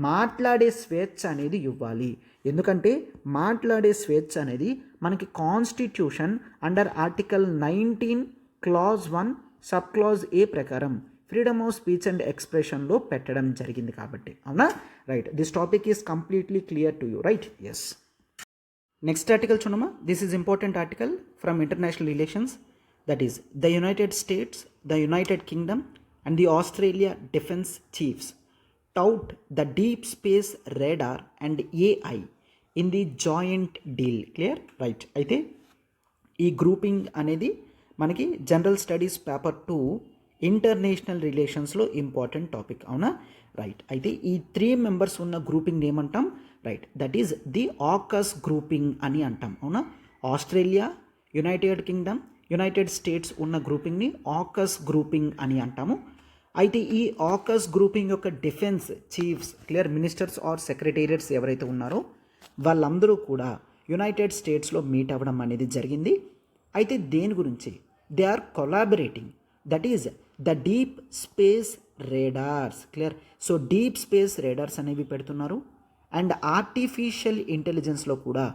మాట్లాడే స్వేచ్ఛ అనేది ఇవ్వాలి. ఎందుకంటే మాట్లాడే స్వేచ్ఛ అనేది మనకి constitution under article 19 clause 1 sub clause A ప్రకారం ఫ్రీడమ్ ఆఫ్ స్పీచ్ అండ్ ఎక్స్ప్రెషన్లో పెట్టడం జరిగింది కాబట్టి, అవునా? Right. This topic is completely clear to you, right? Yes. Next article చూడమా. This is important article from international relations. That is the United States, the United Kingdom and the Australia defense chiefs tout the deep space radar and AI in the joint deal. Clear? Right. అయితే ఈ grouping అనేది మనకి general studies paper 2 international రిలేషన్స్లో important topic, అవునా? Right. అయితే ఈ 3 members ఉన్న grouping ఏమంటాం? Right. That is the AUKUS grouping అని అంటాం, అవునా? Australia, United Kingdom, United States ఉన్న గ్రూపింగ్ని ఆకస్ గ్రూపింగ్ అని అంటాము. అయితే ఈ ఆకస్ గ్రూపింగ్ యొక్క defence chiefs, clear, ministers or secretariats ఎవరైతే ఉన్నారో వాళ్ళందరూ కూడా యునైటెడ్ స్టేట్స్లో మీట్ అవ్వడం అనేది జరిగింది. అయితే దేని గురించి? They are collaborating, that is the deep space radars. Clear? So deep space radars అనేవి పెడుతున్నారు అండ్ ఆర్టిఫిషియల్ ఇంటెలిజెన్స్లో కూడా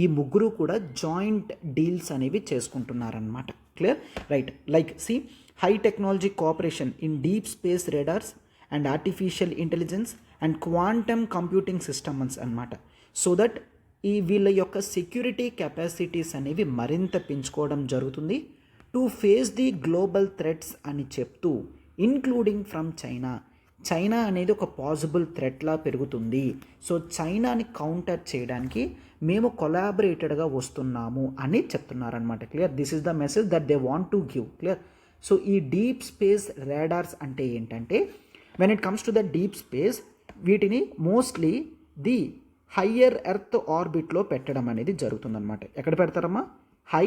ఈ ముగ్గురు కూడా జాయింట్ డీల్స్ అనేవి చేసుకుంటున్నారనమాట. Clear? Right. Like see high technology cooperation in deep space radars and artificial intelligence and quantum computing systems అనమాట. So that ఈ వీళ్ళ యొక్క సెక్యూరిటీ కెపాసిటీస్ అనేవి మరింత పెంచుకోవడం జరుగుతుంది to face the global threats అని చెప్తూ, ఇన్క్లూడింగ్ ఫ్రమ్ చైనా అనేది ఒక పాసిబుల్ థ్రెట్లా పెరుగుతుంది. సో చైనాని కౌంటర్ చేయడానికి మేము కొలాబరేటెడ్గా వస్తున్నాము అని చెప్తున్నారనమాట. Clear? This is the message that they want to give. Clear? So ఈ డీప్ స్పేస్ రాడార్స్ అంటే ఏంటంటే, when it comes to the deep space, వీటిని మోస్ట్లీ ది హయ్యర్ ఎర్త్ ఆర్బిట్లో పెట్టడం అనేది జరుగుతుందన్నమాట. ఎక్కడ పెడతారమ్మా? High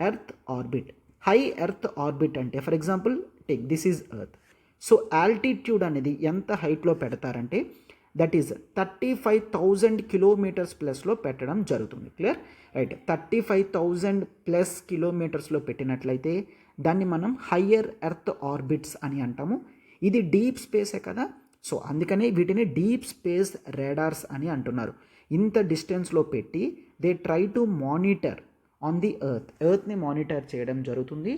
earth orbit. High earth orbit అంటే for example take this is earth. So altitude అనేది ఎంత హైట్లో పెడతారంటే దట్ ఈజ్ 35,000 కిలోమీటర్స్ ప్లస్లో పెట్టడం జరుగుతుంది. క్లియర్? రైట్. 35,000 ప్లస్ కిలోమీటర్స్లో పెట్టినట్లయితే దాన్ని మనం హయ్యర్ ఎర్త్ ఆర్బిట్స్ అని అంటాము. ఇది డీప్ స్పేసే కదా, సో అందుకనే వీటిని డీప్ స్పేస్ రాడార్స్ అని అంటున్నారు. ఇంత డిస్టెన్స్లో పెట్టి they try to monitor on the ఎర్త్ని మానిటర్ చేయడం జరుగుతుంది.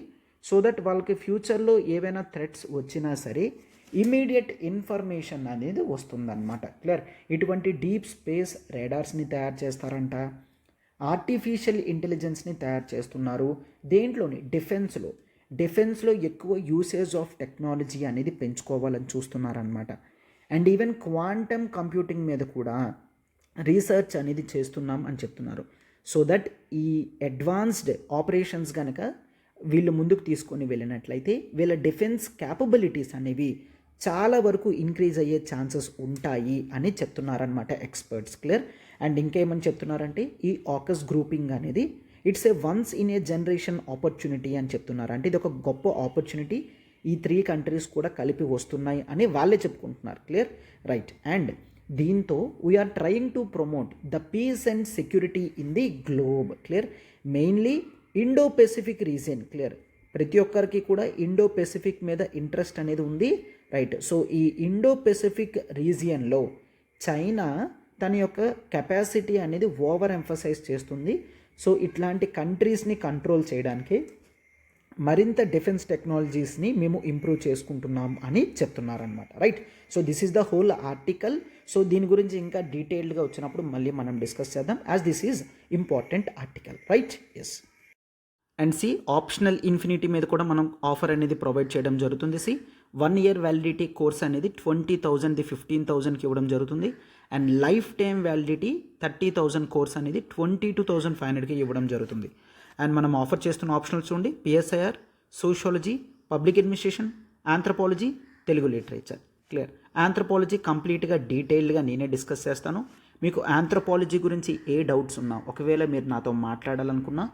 సో దట్ వాళ్ళకి ఫ్యూచర్లో ఏవైనా థ్రెట్స్ వచ్చినా సరే ఇమీడియట్ ఇన్ఫర్మేషన్ అనేది వస్తుందన్నమాట. క్లియర్? ఇటువంటి డీప్ స్పేస్ రాడార్స్ని తయారు చేస్తారంట. ఆర్టిఫిషియల్ ఇంటెలిజెన్స్ని తయారు చేస్తున్నారు. దేంట్లోని? డిఫెన్స్లో ఎక్కువ యూసేజ్ ఆఫ్ టెక్నాలజీ అనేది పెంచుకోవాలని చూస్తున్నారనమాట. అండ్ ఈవెన్ క్వాంటమ్ కంప్యూటింగ్ మీద కూడా రీసెర్చ్ అనేది చేస్తున్నాం అని చెప్తున్నారు. సో దట్ ఈ అడ్వాన్స్డ్ ఆపరేషన్స్ కనుక వీళ్ళు ముందుకు తీసుకొని వెళ్ళినట్లయితే వీళ్ళ డిఫెన్స్ క్యాపబిలిటీస్ అనేవి చాలా వరకు ఇంక్రీజ్ అయ్యే ఛాన్సెస్ ఉంటాయి అని చెప్తున్నారనమాట ఎక్స్పర్ట్స్. క్లియర్? అండ్ ఇంకేమని చెప్తున్నారంటే ఈ ఆకస్ గ్రూపింగ్ అనేది it's a once in a generation opportunity అని చెప్తున్నారు. అంటే ఇది ఒక గొప్ప ఆపర్చునిటీ, ఈ 3 కంట్రీస్ కూడా కలిపి వస్తున్నాయి అని వాళ్ళే చెప్పుకుంటున్నారు. క్లియర్? రైట్. అండ్ దీంతో we are trying to promote the peace and security in the globe. Clear? Mainly Indo Pacific region. Clear? ప్రతి ఒక్కరికి కూడా ఇండో పెసిఫిక్ మీద ఇంట్రెస్ట్ అనేది ఉంది. రైట్. సో ఈ ఇండో పెసిఫిక్ రీజియన్లో చైనా తన యొక్క కెపాసిటీ అనేది ఓవర్ ఎంఫసైజ్ చేస్తుంది. సో ఇట్లాంటి కంట్రీస్ని కంట్రోల్ చేయడానికి మరింత డిఫెన్స్ టెక్నాలజీస్ని మేము ఇంప్రూవ్ చేసుకుంటున్నాం అని చెప్తున్నారనమాట. Right. So this is the whole article. So దీని గురించి ఇంకా డీటెయిల్డ్గా వచ్చినప్పుడు మళ్ళీ మనం డిస్కస్ చేద్దాం, as this is important article. Right. Yes. And C optional infinity మీద కూడా మనం ఆఫర్ అనేది ప్రొవైడ్ చేయడం జరుగుతుంది. సి 1 year వ్యాలిడిటీ కోర్స్ అనేది 20,000 15,000కి ఇవ్వడం జరుగుతుంది. And life time validity 30,000 course అనేది 22,500కి ఇవ్వడం జరుగుతుంది. అండ్ మనం ఆఫర్ చేస్తున్న ఆప్షనల్స్ చూడండి: PSIR, sociology, public administration, anthropology, Telugu literature. Clear? Anthropology కంప్లీట్గా డీటెయిల్డ్గా నేనే డిస్కస్ చేస్తాను. మీకు ఆంథ్రపాలజీ గురించి ఏ డౌట్స్ ఉన్నా, ఒకవేళ మీరు నాతో మాట్లాడాలనుకున్నా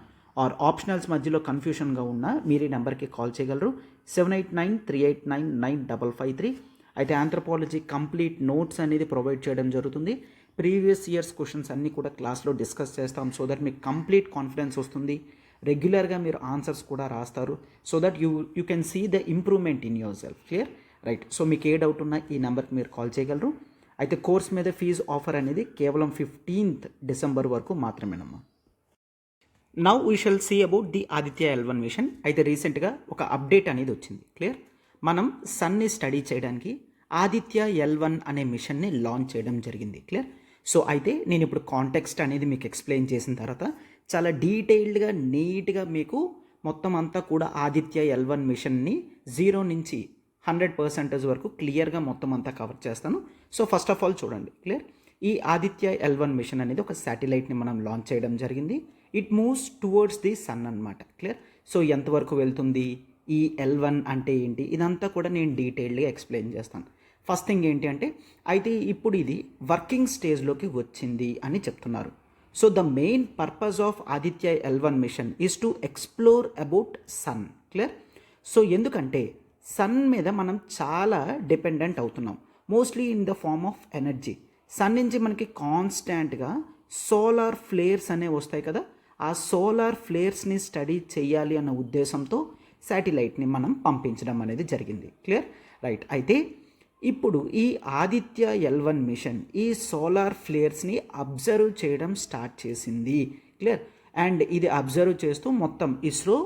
ఆర్ ఆప్షనల్స్ మధ్యలో కన్ఫ్యూషన్గా ఉన్నా మీరు ఈ నెంబర్కి కాల్ చేయగలరు, 7893899553. అయితే ఆంథ్రపాలజీ కంప్లీట్ నోట్స్ అనేది ప్రొవైడ్ చేయడం జరుగుతుంది. ప్రీవియస్ ఇయర్స్ క్వశ్చన్స్ అన్నీ కూడా క్లాస్లో డిస్కస్ చేస్తాం. సో దట్ మీకు కంప్లీట్ కాన్ఫిడెన్స్ వస్తుంది. రెగ్యులర్గా మీరు ఆన్సర్స్ కూడా రాస్తారు. So that you can see the improvement in your self. Clear? Right. So మీకు ఏ డౌట్ ఉన్నా ఈ నెంబర్కి మీరు కాల్ చేయగలరు. అయితే కోర్స్ మీద ఫీజు ఆఫర్ అనేది కేవలం 15th December వరకు మాత్రమేనమ్మా. Now we shall see about the Aditya L1 mission. అయితే రీసెంట్గా ఒక అప్డేట్ అనేది వచ్చింది. క్లియర్? మనం సన్ని స్టడీ చేయడానికి ఆదిత్య L1 అనే మిషన్ని లాంచ్ చేయడం జరిగింది. క్లియర్? సో అయితే నేను ఇప్పుడు కాంటెక్స్ట్ అనేది మీకు ఎక్స్ప్లెయిన్ చేసిన తర్వాత చాలా డీటెయిల్డ్గా నీట్గా మీకు మొత్తం అంతా కూడా ఆదిత్య L1 మిషన్ని 0 నుంచి 100% వరకు క్లియర్గా మొత్తం అంతా కవర్ చేస్తాను. సో ఫస్ట్ ఆఫ్ ఆల్ చూడండి. క్లియర్? ఈ ఆదిత్య L1 మిషన్ అనేది ఒక శాటిలైట్ని మనం లాంచ్ చేయడం జరిగింది. It moves towards the sun అనమాట. క్లియర్? సో ఎంతవరకు వెళ్తుంది, ఈ L1 అంటే ఏంటి, ఇదంతా కూడా నేను డీటెయిల్డ్గా ఎక్స్ప్లెయిన్ చేస్తాను. ఫస్ట్ థింగ్ ఏంటి అంటే, అయితే ఇప్పుడు ఇది వర్కింగ్ స్టేజ్లోకి వచ్చింది అని చెప్తున్నారు. So the main purpose of Aditya L1 mission is to explore about sun. Clear? So ఎందుకంటే సన్ మీద మనం చాలా డిపెండెంట్ అవుతున్నాం, mostly in the form of energy. Sun నుంచి మనకి కాన్స్టాంట్గా సోలార్ ఫ్లేర్స్ అనేవి వస్తాయి కదా, ఆ సోలార్ ఫ్లేర్స్ని స్టడీ చేయాలి అన్న ఉద్దేశంతో శాటిలైట్ని మనం పంపించడం అనేది జరిగింది. క్లియర్? రైట్. అయితే ఇప్పుడు ఈ ఆదిత్య L1 మిషన్ ఈ సోలార్ ఫ్లేర్స్ని అబ్జర్వ్ చేయడం స్టార్ట్ చేసింది. క్లియర్. అండ్ ఇది అబ్జర్వ్ చేస్తూ మొత్తం ఇస్రో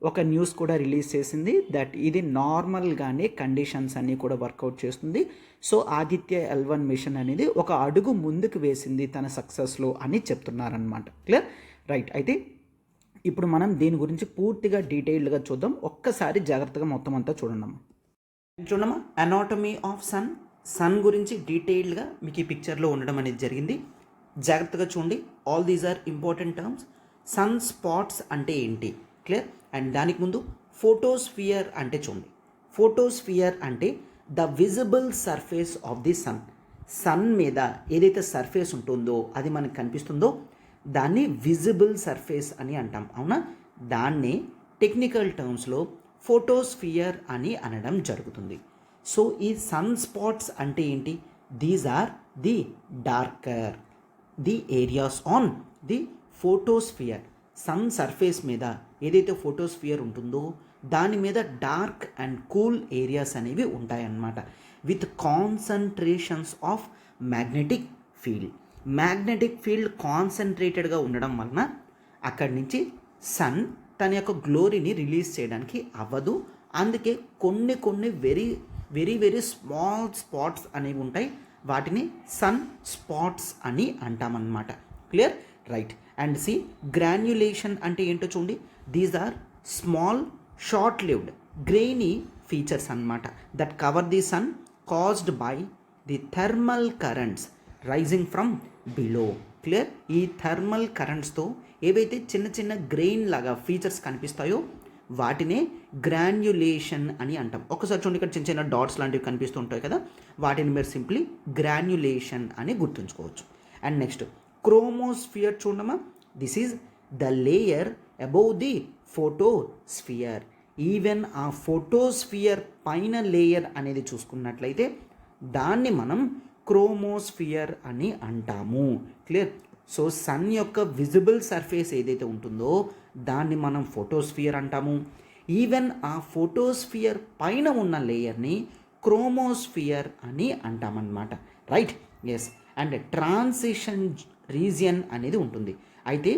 ఒక న్యూస్ కూడా రిలీజ్ చేసింది దట్ ఇది నార్మల్గానే కండిషన్స్ అన్నీ కూడా వర్కౌట్ చేస్తుంది. సో ఆదిత్య L1 మిషన్ అనేది ఒక అడుగు ముందుకు వేసింది తన సక్సెస్లో అని చెప్తున్నారనమాట. క్లియర్. రైట్. అయితే ఇప్పుడు మనం దీని గురించి పూర్తిగా డీటెయిల్డ్గా చూద్దాం. ఒక్కసారి జాగ్రత్తగా మొత్తం అంతా చూడండి. చూడమ్మా, అనాటమీ ఆఫ్ సన్ గురించి డీటెయిల్డ్గా మీకు ఈ పిక్చర్లో ఉండడం అనేది జరిగింది. జాగ్రత్తగా చూడండి. All these are important terms. Sun spots అంటే ఏంటి? క్లియర్. అండ్ దానికి ముందు ఫోటోస్ఫియర్ అంటే చూడండి. ఫోటోస్ఫియర్ అంటే the visible surface of the sun మీద ఏదైతే సర్ఫేస్ ఉంటుందో అది మనకు కనిపిస్తుందో దాన్ని విజిబుల్ సర్ఫేస్ అని అంటాం. అవునా? దాన్ని టెక్నికల్ టర్మ్స్లో ఫోటోస్ఫియర్ అని అనడం జరుగుతుంది. సో ఈ సన్ స్పాట్స్ అంటే ఏంటి? These are the darker the areas on the photosphere. Sun surface మీద ఏదైతే ఫోటోస్ఫియర్ ఉంటుందో దాని మీద డార్క్ అండ్ కూల్ ఏరియాస్ అనేవి ఉంటాయన్నమాట with concentrations of magnetic field. Magnetic field కాన్సన్ట్రేటెడ్గా ఉండడం వలన అక్కడి నుంచి సన్ తన యొక్క గ్లోరీని రిలీజ్ చేయడానికి అవ్వదు. అందుకే కొన్ని very very very small spots అనేవి ఉంటాయి. వాటిని సన్ స్పాట్స్ అని అంటామన్నమాట. Clear. Right. And see granulation అంటే ఏంటో చూడండి. These are small short lived grainy features అన్నమాట that cover the sun caused by the thermal currents rising from below. Clear. ఈ థర్మల్ కరెంట్స్తో ఏవైతే చిన్న చిన్న గ్రెయిన్ లాగా ఫీచర్స్ కనిపిస్తాయో వాటినే గ్రాన్యులేషన్ అని అంటాం. ఒకసారి చూడండి, ఇక్కడ చిన్న చిన్న డాట్స్ లాంటివి కనిపిస్తూ ఉంటాయి కదా, వాటిని మీరు సింప్లీ గ్రాన్యులేషన్ అని గుర్తుంచుకోవచ్చు. అండ్ నెక్స్ట్ క్రోమోస్ఫియర్ చూడమ్మా. This is the layer above the photosphere. Even ఆ ఫోటోస్ఫియర్ పైన లేయర్ అనేది చూసుకున్నట్లయితే దాన్ని మనం క్రోమోస్ఫియర్ అని అంటాము. క్లియర్. సో సన్ యొక్క విజిబుల్ సర్ఫేస్ ఏదైతే ఉంటుందో దాన్ని మనం ఫోటోస్ఫియర్ అంటాము. ఈవెన్ ఆ ఫోటోస్ఫియర్ పైన ఉన్న లేయర్ని క్రోమోస్ఫియర్ అని అంటామన్నమాట. Right. Yes. And transition region అనేది ఉంటుంది. అయితే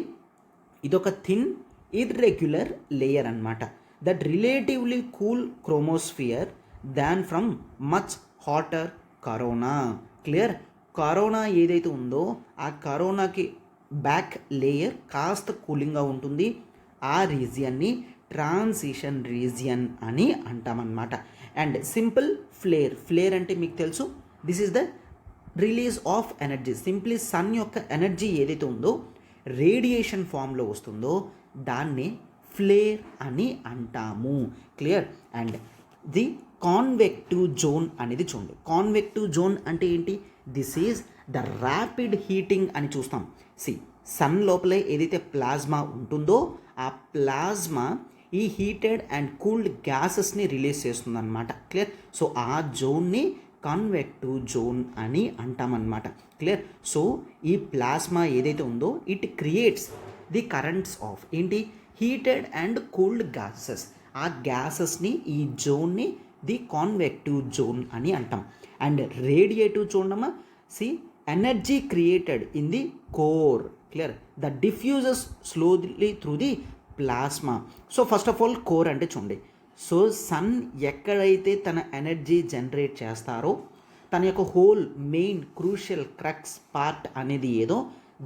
ఇదొక థిన్ ఇర్రెగ్యులర్ లేయర్ అన్నమాట that relatively cool chromosphere than from much hotter corona. Clear. Corona ఏదైతే ఉందో ఆ కరోనాకి బ్యాక్ లేయర్ కాస్త కూలింగ్గా ఉంటుంది. ఆ రీజియన్ని ట్రాన్సిషన్ రీజియన్ అని అంటామన్నమాట. అండ్ సింపుల్ ఫ్లేర్ అంటే మీకు తెలుసు, this is the release of energy. Simply sun యొక్క ఎనర్జీ ఏదైతే ఉందో రేడియేషన్ ఫామ్లో వస్తుందో దాన్ని ఫ్లేర్ అని అంటాము. Clear. And the convective zone అనేది చూడండి. కాన్వెక్టివ్ జోన్ అంటే ఏంటి? This is the rapid heating అని చూస్తాం. సన్ లోపలే ఏదైతే ప్లాజ్మా ఉంటుందో ఆ ప్లాజ్మా ఈ హీటెడ్ అండ్ కూల్డ్ గ్యాసెస్ని రిలీజ్ చేస్తుందన్నమాట. క్లియర్. సో ఆ జోన్ని కాన్వెక్టివ్ జోన్ అని అంటామన్నమాట. క్లియర్. సో ఈ ప్లాస్మా ఏదైతే ఉందో it creates the currents of ఏంటి? Heated and cooled gases. ఆ గ్యాసెస్ని ఈ జోన్ని ది కాన్వెక్టివ్ జోన్ అని అంటాం. అండ్ రేడియేటివ్ చూడమ్మా. Energy created in the core. Clear. The diffuses slowly through the plasma. So first of all core అంటే చూడండి. సో సన్ ఎక్కడైతే తన ఎనర్జీ జనరేట్ చేస్తారో తన యొక్క whole main crucial crux part అనేది ఏదో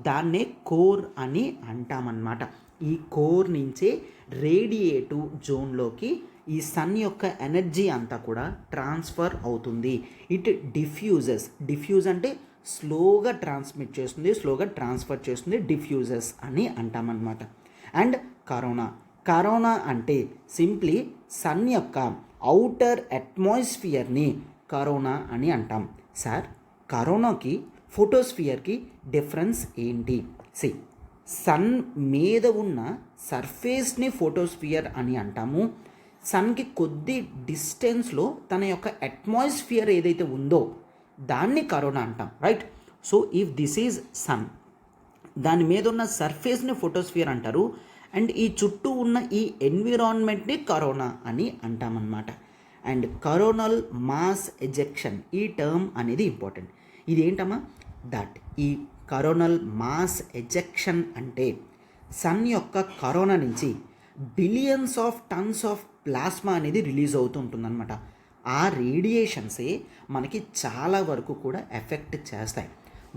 దాన్నే కోర్ అని అంటామన్నమాట. ఈ కోర్ నుంచే రేడియేటివ్ జోన్లోకి ఈ సన్ యొక్క ఎనర్జీ అంతా కూడా ట్రాన్స్ఫర్ అవుతుంది. ఇట్ డిఫ్యూజ్ అంటే స్లోగా ట్రాన్స్మిట్ చేస్తుంది, స్లోగా ట్రాన్స్ఫర్ చేస్తుంది, డిఫ్యూజెస్ అని అంటామన్నమాట. అండ్ కరోనా అంటే సింప్లీ సన్ యొక్క అవుటర్ అట్మాస్ఫియర్ని కరోనా అని అంటాం. సార్, కరోనాకి ఫోటోస్ఫియర్కి డిఫరెన్స్ ఏంటి? సన్ మీద ఉన్న సర్ఫేస్ని ఫోటోస్ఫియర్ అని అంటాము. సన్కి కొద్ది డిస్టెన్స్లో తన యొక్క అట్మాస్ఫియర్ ఏదైతే ఉందో దాన్ని కరోనా అంటాం. Right. So if this is sun, దాని మీద ఉన్న సర్ఫేస్ని ఫోటోస్ఫియర్ అంటారు. అండ్ ఈ చుట్టూ ఉన్న ఈ ఎన్విరాన్మెంట్ని కరోనా అని అంటామన్నమాట. అండ్ కరోనల్ మాస్ ఎజెక్షన్, ఈ టర్మ్ అనేది ఇంపార్టెంట్. ఇది ఏంటమ్మా, దట్ ఈ కరోనల్ మాస్ ఎజెక్షన్ అంటే సన్ యొక్క కరోనా నుంచి billions of tons of plasma అనేది రిలీజ్ అవుతూ ఉంటుందన్నమాట. ఆ రేడియేషన్సే మనకి చాలా వరకు కూడా ఎఫెక్ట్ చేస్తాయి.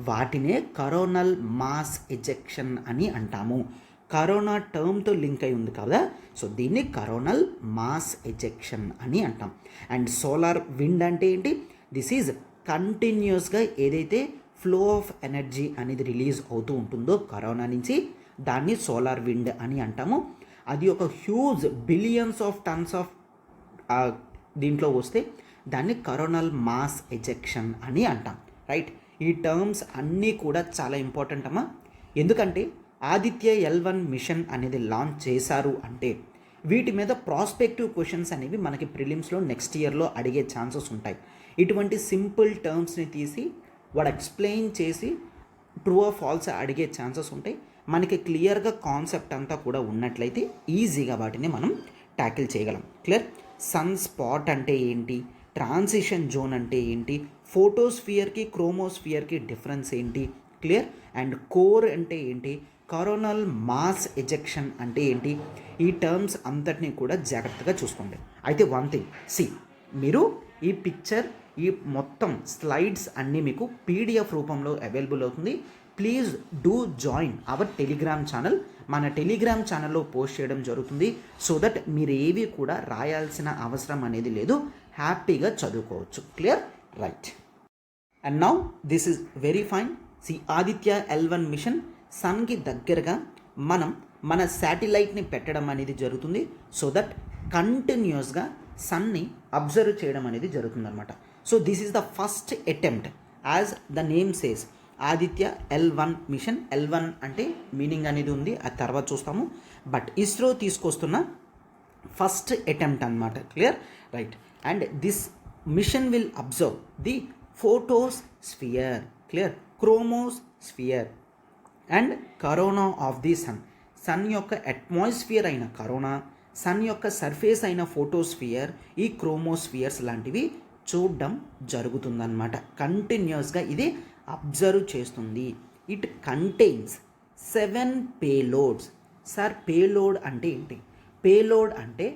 వాటినే కరోనల్ మాస్ ఎజెక్షన్ అని అంటాము. కరోనా టర్మ్తో లింక్ అయి ఉంది కదా, సో దీన్ని కరోనల్ మాస్ ఎజెక్షన్ అని అంటాం. అండ్ సోలార్ విండ్ అంటే ఏంటి, దిస్ ఈజ్ కంటిన్యూస్గా ఏదైతే ఫ్లో ఆఫ్ ఎనర్జీ అనేది రిలీజ్ అవుతూ ఉంటుందో కరోనా నుంచి, దాన్ని సోలార్ విండ్ అని అంటాము. అది ఒక huge billions of tons of దీంట్లో వస్తే దాన్ని కరోనల్ మాస్ ఎజెక్షన్ అని అంటాం. రైట్, ఈ టర్మ్స్ అన్నీ కూడా చాలా ఇంపార్టెంట్ అమ్మా. ఎందుకంటే ఆదిత్య L1 మిషన్ అనేది లాంచ్ చేశారు అంటే వీటి మీద ప్రాస్పెక్టివ్ క్వశ్చన్స్ అనేవి మనకి ప్రిలిమ్స్లో నెక్స్ట్ ఇయర్లో అడిగే ఛాన్సెస్ ఉంటాయి. ఇటువంటి సింపుల్ టర్మ్స్ని తీసి వాడు ఎక్స్ప్లెయిన్ చేసి ట్రూ ఆర్ ఫాల్స్ అడిగే ఛాన్సెస్ ఉంటాయి. మనకి క్లియర్గా కాన్సెప్ట్ అంతా కూడా ఉన్నట్లయితే ఈజీగా వాటిని మనం ట్యాకిల్ చేయగలం. క్లియర్, సన్ స్పాట్ అంటే ఏంటి, ట్రాన్సిషన్ జోన్ అంటే ఏంటి, ఫోటోస్ఫియర్కి క్రోమోస్ఫియర్కి డిఫరెన్స్ ఏంటి, క్లియర్, అండ్ కోర్ అంటే ఏంటి, కరోనల్ మాస్ ఎజెక్షన్ అంటే ఏంటి, ఈ టర్మ్స్ అంతటినీ కూడా జాగ్రత్తగా చూసుకోండి. అయితే వన్ థింగ్, మీరు ఈ పిక్చర్ ఈ మొత్తం స్లైడ్స్ అన్నీ మీకు PDF రూపంలో అవైలబుల్ అవుతుంది. Please do join hour Telegram channel. మన టెలిగ్రామ్ ఛానల్లో పోస్ట్ చేయడం జరుగుతుంది. సో దట్ మీరు ఏవి కూడా రాయాల్సిన అవసరం అనేది లేదు, హ్యాపీగా చదువుకోవచ్చు. Clear, right. And now this is very fine. Aditya L1 mission సన్కి దగ్గరగా మనం మన శాటిలైట్ని పెట్టడం అనేది జరుగుతుంది. సో దట్ కంటిన్యూస్గా సన్ని అబ్జర్వ్ చేయడం అనేది జరుగుతుంది అనమాట. So this is the first attempt, as the name says, Aditya L1 mission. L1 అంటే మీనింగ్ అనేది ఉంది, అది తర్వాత చూస్తాము. బట్ ఇస్రో తీసుకొస్తున్న ఫస్ట్ అటెంప్ట్ అనమాట. Clear, right. And this mission will observe the photosphere, clear, chromosphere and corona of the sun. Sun యొక్క atmosphere అయిన కరోనా, సన్ యొక్క సర్ఫేస్ అయిన ఫోటోస్ఫియర్, ఈ క్రోమోస్ఫియర్స్ లాంటివి చూడడం జరుగుతుందన్నమాట. కంటిన్యూస్గా ఇది అబ్జర్వ్ చేస్తుంది. It contains 7 payloads. Sir payload అంటే ఏంటి? పేలోడ్ అంటే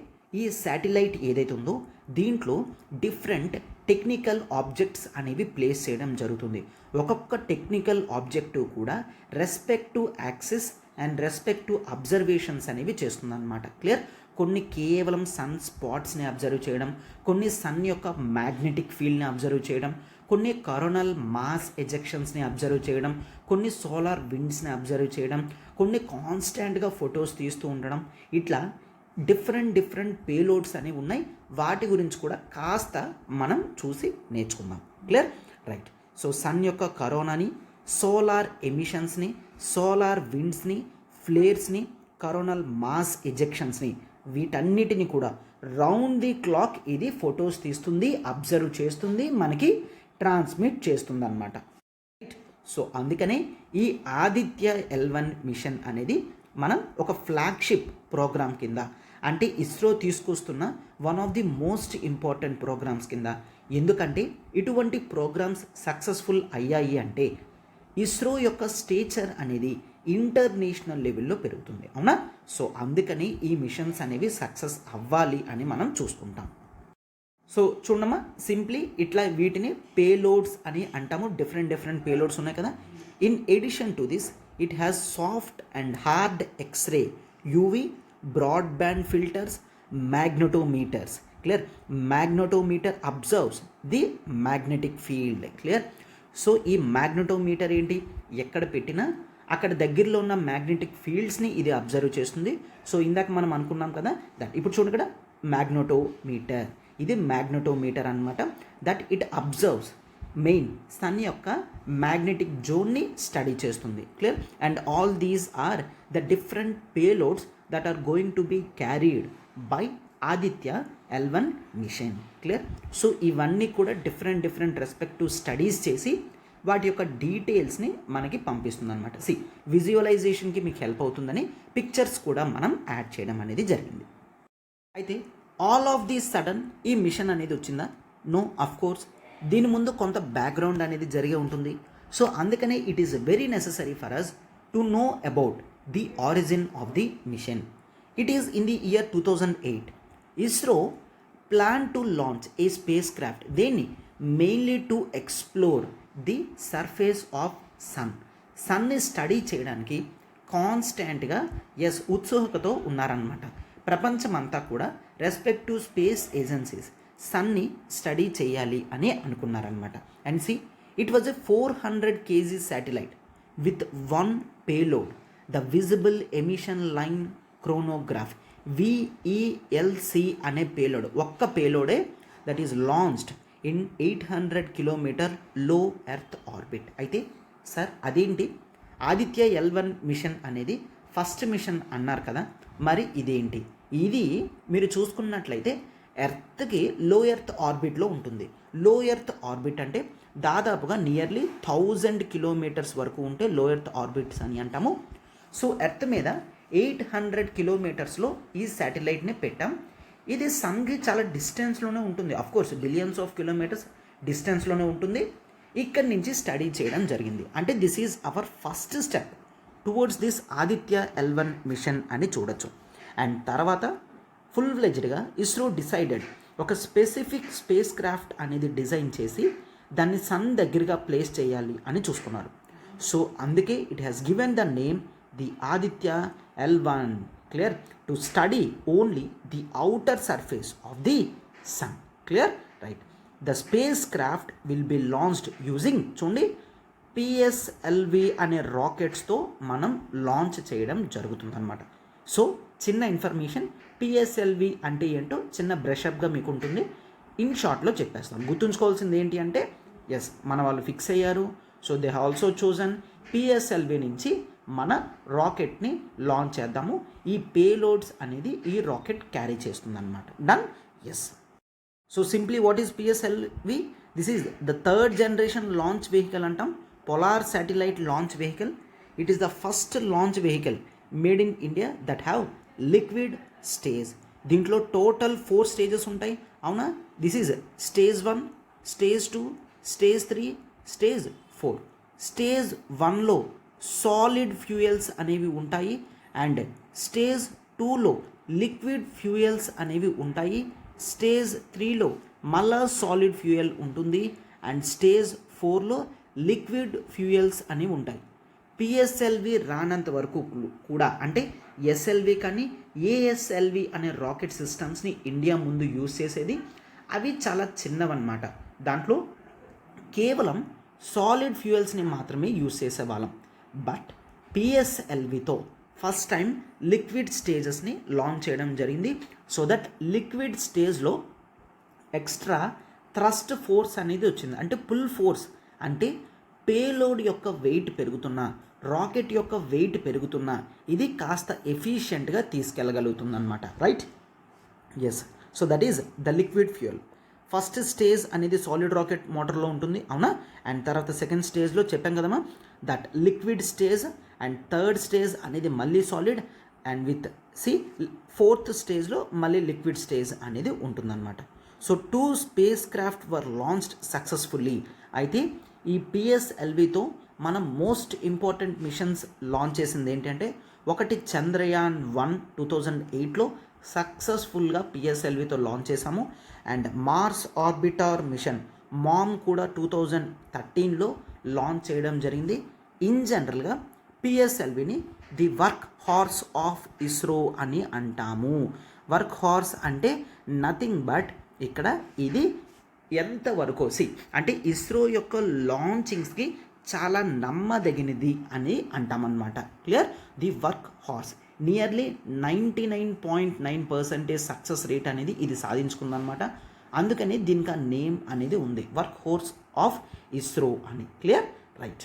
ఈ శాటిలైట్ ఏదైతే ఉందో దీంట్లో డిఫరెంట్ టెక్నికల్ ఆబ్జెక్ట్స్ అనేవి ప్లేస్ చేయడం జరుగుతుంది. ఒక్కొక్క టెక్నికల్ ఆబ్జెక్టివ్ కూడా respective axis and respective observations అనేవి చేస్తుందన్నమాట. క్లియర్, కొన్ని కేవలం సన్ స్పాట్స్ని అబ్జర్వ్ చేయడం, కొన్ని సన్ యొక్క మ్యాగ్నెటిక్ ఫీల్డ్ని అబ్జర్వ్ చేయడం, కొన్ని కరోనల్ మాస్ ఎజెక్షన్స్ని అబ్జర్వ్ చేయడం, కొన్ని సోలార్ విండ్స్ని అబ్జర్వ్ చేయడం, కొన్ని కాన్స్టాంట్గా ఫొటోస్ తీస్తూ ఉండడం, ఇట్లా డిఫరెంట్ పేలోడ్స్ అనేవి ఉన్నాయి. వాటి గురించి కూడా కాస్త మనం చూసి నేర్చుకుందాం. Clear, right. సో సన్ యొక్క కరోనాని, సోలార్ ఎమిషన్స్ని, సోలార్ విండ్స్ని, ఫ్లేర్స్ని, కరోనల్ మాస్ ఎజెక్షన్స్ని, వీటన్నిటిని కూడా రౌండ్ ది క్లాక్ ఇది ఫొటోస్ తీస్తుంది, అబ్జర్వ్ చేస్తుంది, మనకి ట్రాన్స్మిట్ చేస్తుంది అన్నమాట. రైట్. సో అందుకనే ఈ ఆదిత్య L1 మిషన్ అనేది మనం ఒక ఫ్లాగ్షిప్ ప్రోగ్రామ్ కింద, అంటే ఇస్రో తీసుకొస్తున్న one of the most important programmes కింద. ఎందుకంటే ఇటువంటి ప్రోగ్రామ్స్ సక్సెస్ఫుల్ అయ్యాయి అంటే ఇస్రో యొక్క స్టేచర్ అనేది ఇంటర్నేషనల్ లెవెల్లో పెరుగుతుంది, అవునా? సో అందుకని ఈ మిషన్స్ అనేవి సక్సెస్ అవ్వాలి అని మనం చూసుకుంటాం. సో చూడమ్మా, సింప్లీ ఇట్లా వీటిని పేలోడ్స్ అని అంటాము. డిఫరెంట్ పేలోడ్స్ ఉన్నాయి కదా. In addition to this it has soft and hard X-ray, UV, broadband filters, magnetometers. Clear, magnetometer observes the magnetic field. Clear. So ఈ మ్యాగ్నెటోమీటర్ ఏంటి, ఎక్కడ పెట్టినా అక్కడ దగ్గరలో ఉన్న మ్యాగ్నెటిక్ ఫీల్డ్స్ని ఇది అబ్జర్వ్ చేస్తుంది. సో ఇందాక మనం అనుకున్నాం కదా దట్, ఇప్పుడు చూడండి ఇక్కడ మ్యాగ్నెటోమీటర్, ఇది మ్యాగ్నెటోమీటర్ అనమాట. That it observes main sun యొక్క మ్యాగ్నెటిక్ జోన్ని స్టడీ చేస్తుంది. Clear. And all these are the different payloads that are going to be carried by Aditya L1 mission. Clear. So ఇవన్నీ కూడా డిఫరెంట్ రెస్పెక్టివ్ స్టడీస్ చేసి వాటి యొక్క డీటెయిల్స్ని మనకి పంపిస్తుంది అనమాట. విజువలైజేషన్కి మీకు హెల్ప్ అవుతుందని పిక్చర్స్ కూడా మనం యాడ్ చేయడం అనేది జరిగింది. అయితే ఆల్ ఆఫ్ ది సడన్ ఈ మిషన్ అనేది వచ్చిందా? నో, అఫ్ కోర్స్ దీని ముందు కొంత బ్యాక్గ్రౌండ్ అనేది జరిగే ఉంటుంది. సో అందుకనే it is very necessary for us to know about the origin of the mission. It is in the year 2008 ISRO plan to launch a spacecraft. దేన్ని? Mainly to explore the surface of సన్ని study చేయడానికి కాన్స్టాంట్గా ఉత్సుకతతో ఉన్నారన్నమాట. ప్రపంచమంతా కూడా respective space agencies సన్ని study చేయాలి అని అనుకున్నారనమాట. And see, it was a 400 kg satellite with one payload, the visible emission line chronograph, VELC అనే పేలోడ్, ఒక్క పేలోడే that is launched in 800 km లో ఎర్త్ ఆర్బిట్. అయితే సార్ అదేంటి, ఆదిత్య L1 మిషన్ అనేది ఫస్ట్ మిషన్ అన్నారు కదా, మరి ఇదేంటి? ఇది మీరు చూసుకున్నట్లయితే ఎర్త్కి లో ఎర్త్ ఆర్బిట్లో ఉంటుంది. లో ఎర్త్ ఆర్బిట్ అంటే దాదాపుగా నియర్లీ 1000 kilometers వరకు ఉంటే లో ఎర్త్ ఆర్బిట్స్ అని అంటాము. సో ఎర్త్ మీద 800 kilometersలో ఈ శాటిలైట్ని పెట్టాం. ఇది సన్కి చాలా డిస్టెన్స్లోనే ఉంటుంది, అఫ్కోర్స్ బిలియన్స్ ఆఫ్ కిలోమీటర్స్ డిస్టెన్స్లోనే ఉంటుంది. ఇక్కడి నుంచి స్టడీ చేయడం జరిగింది. అంటే this is our first step towards this Aditya L1 mission అని చూడొచ్చు. అండ్ తర్వాత ఫుల్ ఫ్లెజ్డ్గా ఇస్రో డిసైడెడ్ ఒక స్పెసిఫిక్ స్పేస్ క్రాఫ్ట్ అనేది డిజైన్ చేసి దాన్ని సన్ దగ్గరగా ప్లేస్ చేయాలి అని చూసుకున్నారు. సో అందుకే it has given the name the Aditya L1, clear, to study only the outer surface of the sun. Clear, right. The space craft will be launched using, చూడండి, PSLV అనే రాకెట్స్తో మనం లాంచ్ చేయడం జరుగుతుందన్నమాట. సో చిన్న ఇన్ఫర్మేషన్, PSLV అంటే ఏంటో చిన్న బ్రషప్గా మీకు ఉంటుంది, ఇన్ షార్ట్లో చెప్పేస్తాం. గుర్తుంచుకోవాల్సింది ఏంటి అంటే మన వాళ్ళు ఫిక్స్ అయ్యారు. So they also chosen PSLV నుంచి మన రాకెట్ని లాంచ్ చేద్దాము. ఈ పేలోడ్స్ అనేది ఈ రాకెట్ క్యారీ చేస్తుందన్నమాట. Done. So simply what is PSLV? This is the third generation launch vehicle అంటాం, polar satellite launch vehicle. It is the first launch vehicle made in India that have liquid stage. దీంట్లో total 4 stages ఉంటాయి, అవునా? This is stage 1, stage 2, stage 3, stage 4. Stage 1లో solid fuels అనేవి ఉంటాయి, and stage 2లో liquid fuels అనేవి ఉంటాయి, stage 3లో మళ్ళా సాలిడ్ ఫ్యూయల్ ఉంటుంది, అండ్ స్టేజ్ 4లో లిక్విడ్ ఫ్యూయల్స్ అనేవి ఉంటాయి. PSLV రానంత వరకు కూడా, అంటే SLV కానీ ASLV అనే రాకెట్ సిస్టమ్స్ని ఇండియా ముందు యూజ్ చేసేది. అవి చాలా చిన్నవన్నమాట, దాంట్లో కేవలం సాలిడ్ ఫ్యూయల్స్ని మాత్రమే యూజ్ చేసేవాళ్ళం. బట్ PSLVతో ఫస్ట్ టైం లిక్విడ్ స్టేజెస్ని లాంచ్ చేయడం జరిగింది. సో దట్ లిక్విడ్ స్టేజ్లో ఎక్స్ట్రా థ్రస్ట్ ఫోర్స్ అనేది వచ్చింది. అంటే పుల్ ఫోర్స్ అంటే పేలోడ్ యొక్క వెయిట్ పెరుగుతున్నా, రాకెట్ యొక్క వెయిట్ పెరుగుతున్నా ఇది కాస్త ఎఫిషియెంట్గా తీసుకెళ్ళగలుగుతుంది అనమాట. Right. So that is the liquid fuel. First stage అనేది సాలిడ్ రాకెట్ మోటార్లో ఉంటుంది, అవునా? అండ్ తర్వాత సెకండ్ స్టేజ్లో చెప్పాం కదమ్మా, that liquid stage, and third stage అనేది మళ్ళీ సాలిడ్, అండ్ విత్ ఫోర్త్ స్టేజ్లో మళ్ళీ లిక్విడ్ స్టేజ్ అనేది ఉంటుందన్నమాట. సో 2 స్పేస్ క్రాఫ్ట్ వర్ లాంచ్డ్ సక్సెస్ఫుల్లీ. అయితే ఈ PSLVతో మనం మోస్ట్ ఇంపార్టెంట్ మిషన్స్ లాంచ్ చేసింది ఏంటంటే, ఒకటి చంద్రయాన్ 1 2008లో సక్సెస్ఫుల్గా PSLVతో లాంచ్ చేసాము, and Mars orbiter mission MOM కూడా 2013లో లాంచ్ చేయడం జరిగింది. ఇన్ జనరల్గా PSLVని the work horse of ISRO అని అంటాము. వర్క్ హార్స్ అంటే నథింగ్ బట్ ఇక్కడ ఇది ఎంతవరకు అంటే ఇస్రో యొక్క లాంచింగ్స్కి చాలా నమ్మదగినది అని అంటామన్నమాట. Clear. The work horse nearly 99.9% success rate అనేది ఇది సాధించుకుందనమాట. అందుకని దీనికి ఆ నేమ్ అనేది ఉంది, వర్క్ హార్స్ ఆఫ్ ఇస్రో అని. Clear, right.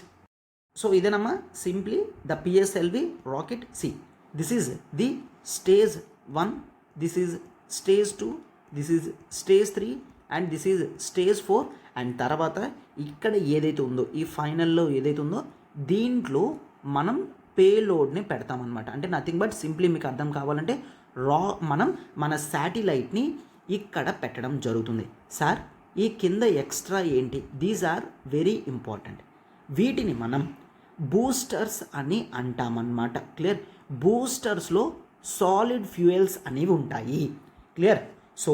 సో ఇదేనమ్మా simply the PSLV rocket. This is the stage 1, this is stage 2, this is stage 3, and this is stage 4. And తర్వాత ఇక్కడ ఏదైతే ఉందో ఈ ఫైనల్లో ఏదైతే ఉందో దీంట్లో మనం పేలోడ్ని పెడతామన్నమాట. అంటే నథింగ్ బట్ సింప్లీ మీకు అర్థం కావాలంటే మనం మన శాటిలైట్ని ఇక్కడ పెట్టడం జరుగుతుంది. సార్ ఈ కింద ఎక్స్ట్రా ఏంటి? These are very important. వీటిని మనం బూస్టర్స్ అని అంటామన్నమాట. క్లియర్? బూస్టర్స్లో సాలిడ్ ఫ్యూయల్స్ అనేవి ఉంటాయి. క్లియర్? సో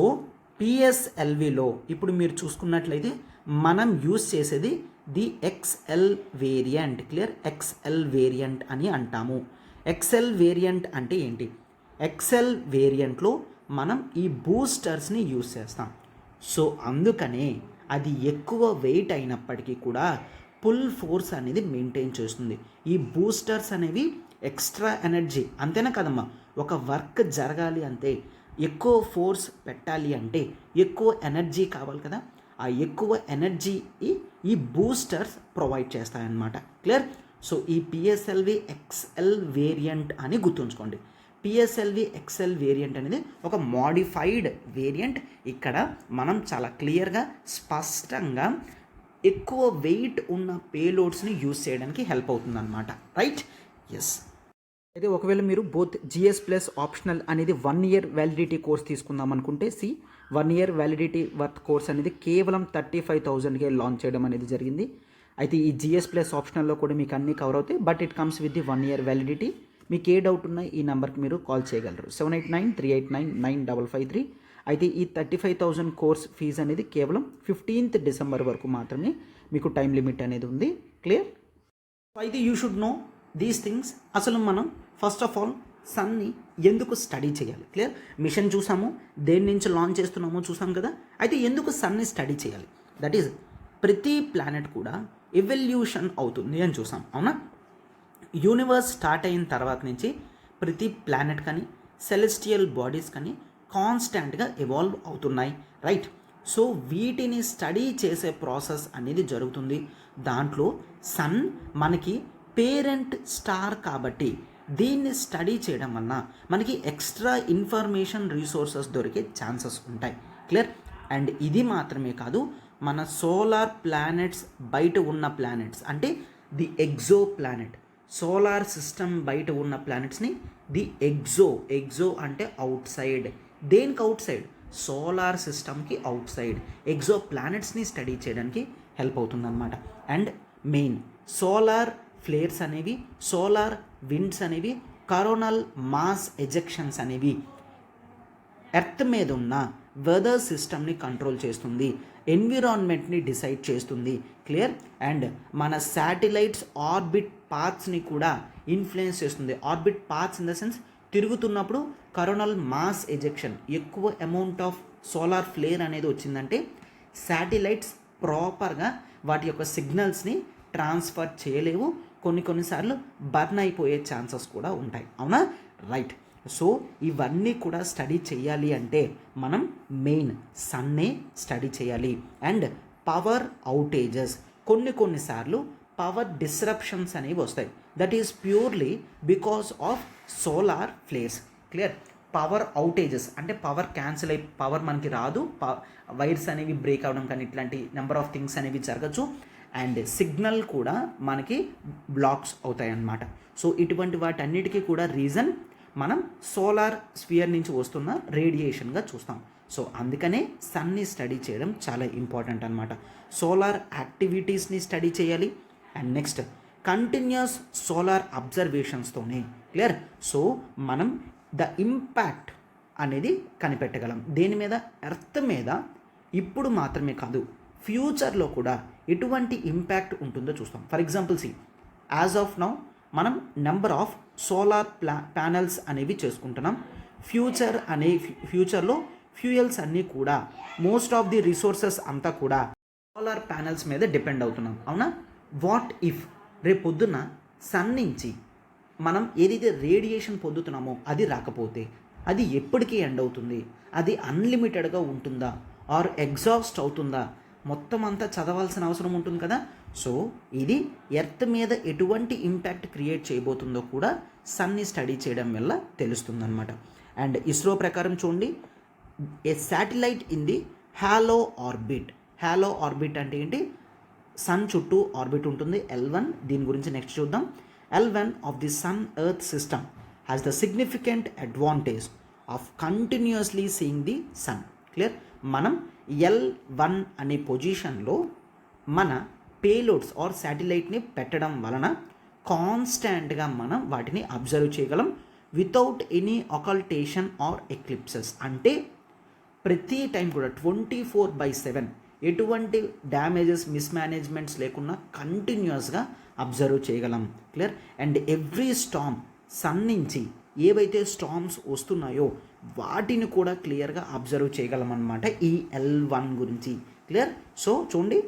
పిఎస్ఎల్విలో ఇప్పుడు మీరు చూసుకున్నట్లయితే మనం యూస్ చేసేది the XL variant. Clear? XL variant అని అంటాము. ఎక్స్ఎల్ వేరియంట్ అంటే ఏంటి? ఎక్స్ఎల్ వేరియంట్లో మనం ఈ బూస్టర్స్ని యూస్ చేస్తాం. సో అందుకనే అది ఎక్కువ వెయిట్ అయినప్పటికీ కూడా పుల్ ఫోర్స్ అనేది మెయింటైన్ చేస్తుంది. ఈ బూస్టర్స్ అనేవి ఎక్స్ట్రా ఎనర్జీ, అంతేనా కదమ్మా? ఒక వర్క్ జరగాలి అంటే, ఎక్కువ ఫోర్స్ పెట్టాలి అంటే ఎక్కువ ఎనర్జీ కావాలి కదా. ఆ ఎక్కువ ఎనర్జీ ఈ బూస్టర్స్ ప్రొవైడ్ చేస్తాయన్నమాట. క్లియర్? సో ఈ పిఎస్ఎల్వి ఎక్స్ఎల్ వేరియంట్ అని గుర్తుంచుకోండి. పిఎస్ఎల్వి ఎక్స్ఎల్ వేరియంట్ అనేది ఒక మోడిఫైడ్ వేరియంట్. ఇక్కడ మనం చాలా క్లియర్గా స్పష్టంగా ఎక్కువ వెయిట్ ఉన్న పేలోడ్స్ని యూజ్ చేయడానికి హెల్ప్ అవుతుంది అనమాట. రైట్? ఎస్. అయితే ఒకవేళ మీరు బోత్ జిఎస్ ప్లస్ ఆప్షనల్ అనేది 1 year వ్యాలిడిటీ కోర్స్ తీసుకుందాం అనుకుంటే 1 year వ్యాలిడిటీ వర్త్ కోర్స్ అనేది కేవలం 35,000కే లాంచ్ చేయడం అనేది జరిగింది. అయితే ఈ జిఎస్ ప్లస్ ఆప్షనల్లో కూడా మీకు అన్నీ కవర్ అవుతాయి. But it comes with the 1 year validity. మీకు ఏ డౌట్ ఉన్నా ఈ నెంబర్కి మీరు కాల్ చేయగలరు. 7893899553. అయితే ఈ 35,000 కోర్స్ ఫీజు అనేది కేవలం 15th December వరకు మాత్రమే మీకు టైం లిమిట్ అనేది ఉంది. క్లియర్? అయితే you should know these things. అసలు మనం ఫస్ట్ ఆఫ్ ఆల్ సన్ని ఎందుకు స్టడీ చేయాలి? క్లియర్? మిషన్ చూసాము, దేని నుంచి లాంచ్ చేస్తున్నామో చూసాం కదా. అయితే ఎందుకు సన్ని స్టడీ చేయాలి? దట్ ఈజ్ ప్రతి ప్లానెట్ కూడా ఎవల్యూషన్ అవుతుంది అని చూసాం, అవునా? యూనివర్స్ స్టార్ట్ అయిన తర్వాత నుంచి ప్రతి ప్లానెట్ కానీ సెలెస్టియల్ బాడీస్ కానీ కాన్స్టాంట్గా ఎవాల్వ్ అవుతున్నాయి. రైట్? సో వీటిని స్టడీ చేసే ప్రాసెస్ అనేది జరుగుతుంది. దాంట్లో సన్ మనకి పేరెంట్ స్టార్ కాబట్టి దీన్ని స్టడీ చేయడం వలన మనకి ఎక్స్ట్రా ఇన్ఫర్మేషన్ రిసోర్సెస్ దొరికే ఛాన్సెస్ ఉంటాయి. క్లియర్? అండ్ ఇది మాత్రమే కాదు, మన సోలార్ ప్లానెట్స్ బయట ఉన్న ప్లానెట్స్ అంటే the exo planet, solar system బయట ఉన్న ప్లానెట్స్ని ది ఎగ్జో అంటే అవుట్ సైడ్. దేనికి అవుట్ సైడ్? సోలార్ సిస్టమ్కి అవుట్ సైడ్ ఎగ్జో ప్లానెట్స్ని స్టడీ చేయడానికి హెల్ప్ అవుతుందన్నమాట. అండ్ మెయిన్ సోలార్ ఫ్లేర్స్ అనేవి, సోలార్ విండ్స్ అనేవి, కరోనల్ మాస్ ఎజెక్షన్స్ అనేవి ఎర్త్ మీద ఉన్న వెదర్ సిస్టమ్ని కంట్రోల్ చేస్తుంది, ఎన్విరాన్మెంట్ని డిసైడ్ చేస్తుంది. క్లియర్? అండ్ మన శాటిలైట్స్ ఆర్బిట్ పాత్స్ని కూడా ఇన్ఫ్లుయెన్స్ చేస్తుంది. Orbit paths in the sense తిరుగుతున్నప్పుడు కరోనల్ మాస్ ఎజెక్షన్, ఎక్కువ అమౌంట్ ఆఫ్ సోలార్ ఫ్లేర్ అనేది వచ్చిందంటే శాటిలైట్స్ ప్రాపర్గా వాటి యొక్క సిగ్నల్స్ని ట్రాన్స్ఫర్ చేయలేవు, కొన్నిసార్లు బర్న్ అయిపోయే ఛాన్సెస్ కూడా ఉంటాయి, అవునా? రైట్. సో ఇవన్నీ కూడా స్టడీ చేయాలి అంటే మనం మెయిన్ సన్నే స్టడీ చేయాలి. అండ్ పవర్ అవుటేజెస్, కొన్నిసార్లు పవర్ డిస్రప్షన్స్ అనేవి వస్తాయి. That is purely because of solar flares. Clear? Power outages అంటే పవర్ క్యాన్సిల్ అయ్యి పవర్ మనకి రాదు, వైర్స్ అనేవి బ్రేక్ అవ్వడం కానీ ఇట్లాంటి నెంబర్ ఆఫ్ థింగ్స్ అనేవి జరగచ్చు. అండ్ సిగ్నల్ కూడా మనకి బ్లాక్స్ అవుతాయి అన్నమాట. సో ఇటువంటి వాటన్నిటికీ కూడా రీజన్ మనం సోలార్ స్పియర్ నుంచి వస్తున్న రేడియేషన్గా చూస్తాం. సో అందుకనే సన్ని స్టడీ చేయడం చాలా ఇంపార్టెంట్ అనమాట. సోలార్ యాక్టివిటీస్ని స్టడీ చేయాలి. అండ్ నెక్స్ట్ కంటిన్యూస్ సోలార్ అబ్జర్వేషన్స్తోనే. క్లియర్? సో మనం ద ఇంపాక్ట్ అనేది కనిపెట్టగలం దేని మీద? ఎర్త్ మీద. ఇప్పుడు మాత్రమే కాదు, ఫ్యూచర్లో కూడా ఎటువంటి ఇంపాక్ట్ ఉంటుందో చూస్తాం. For example as of now మనం నెంబర్ ఆఫ్ సోలార్ ప్యానెల్స్ అనేవి చేసుకుంటున్నాం. ఫ్యూచర్లో ఫ్యూయల్స్ అన్నీ కూడా మోస్ట్ ఆఫ్ ది రిసోర్సెస్ అంతా కూడా సోలార్ ప్యానెల్స్ మీద డిపెండ్ అవుతున్నాం, అవునా? వాట్ ఇఫ్ రేపు పొద్దున్న సన్ నుంచి మనం ఏదైతే రేడియేషన్ పొందుతున్నామో అది రాకపోతే అది ఎప్పటికీ ఎండ్ అవుతుంది? అది అన్లిమిటెడ్గా ఉంటుందా ఆర్ ఎగ్జాస్ట్ అవుతుందా? మొత్తం అంతా చదవాల్సిన అవసరం ఉంటుంది కదా. సో ఇది ఎర్త్ మీద ఎటువంటి ఇంపాక్ట్ క్రియేట్ చేయబోతుందో కూడా సన్ని స్టడీ చేయడం వల్ల తెలుస్తుందన్నమాట. అండ్ ఇస్రో ప్రకారం చూడండి, a satellite in the halo orbit. Halo orbit అంటే ఏంటి? సన్ చుట్టూ ఆర్బిట్ ఉంటుంది L1, దీని గురించి నెక్స్ట్ చూద్దాం. L1 of the Sun-Earth system has the significant advantage of continuously seeing the sun. Clear? మనం L1 అనే పొజిషన్లో మన పేలోడ్స్ ఆర్ శాటిలైట్ని పెట్టడం వలన కాన్స్టాంట్గా మనం వాటిని అబ్జర్వ్ చేయగలం వితౌట్ ఎనీ అకల్టేషన్ ఆర్ ఎక్లిప్సెస్. అంటే ప్రతి టైం కూడా 24/7 ఎటువంటి డ్యామేజెస్ మిస్మేనేజ్మెంట్స్ లేకుండా కంటిన్యూస్గా అబ్జర్వ్ చేయగలం. Clear? And every storm sun నుంచి ఏవైతే స్టామ్స్ వస్తున్నాయో వాటిని కూడా క్లియర్గా అబ్జర్వ్ చేయగలం అన్నమాట ఈ L1 గురించి. క్లియర్? సో చూడండి,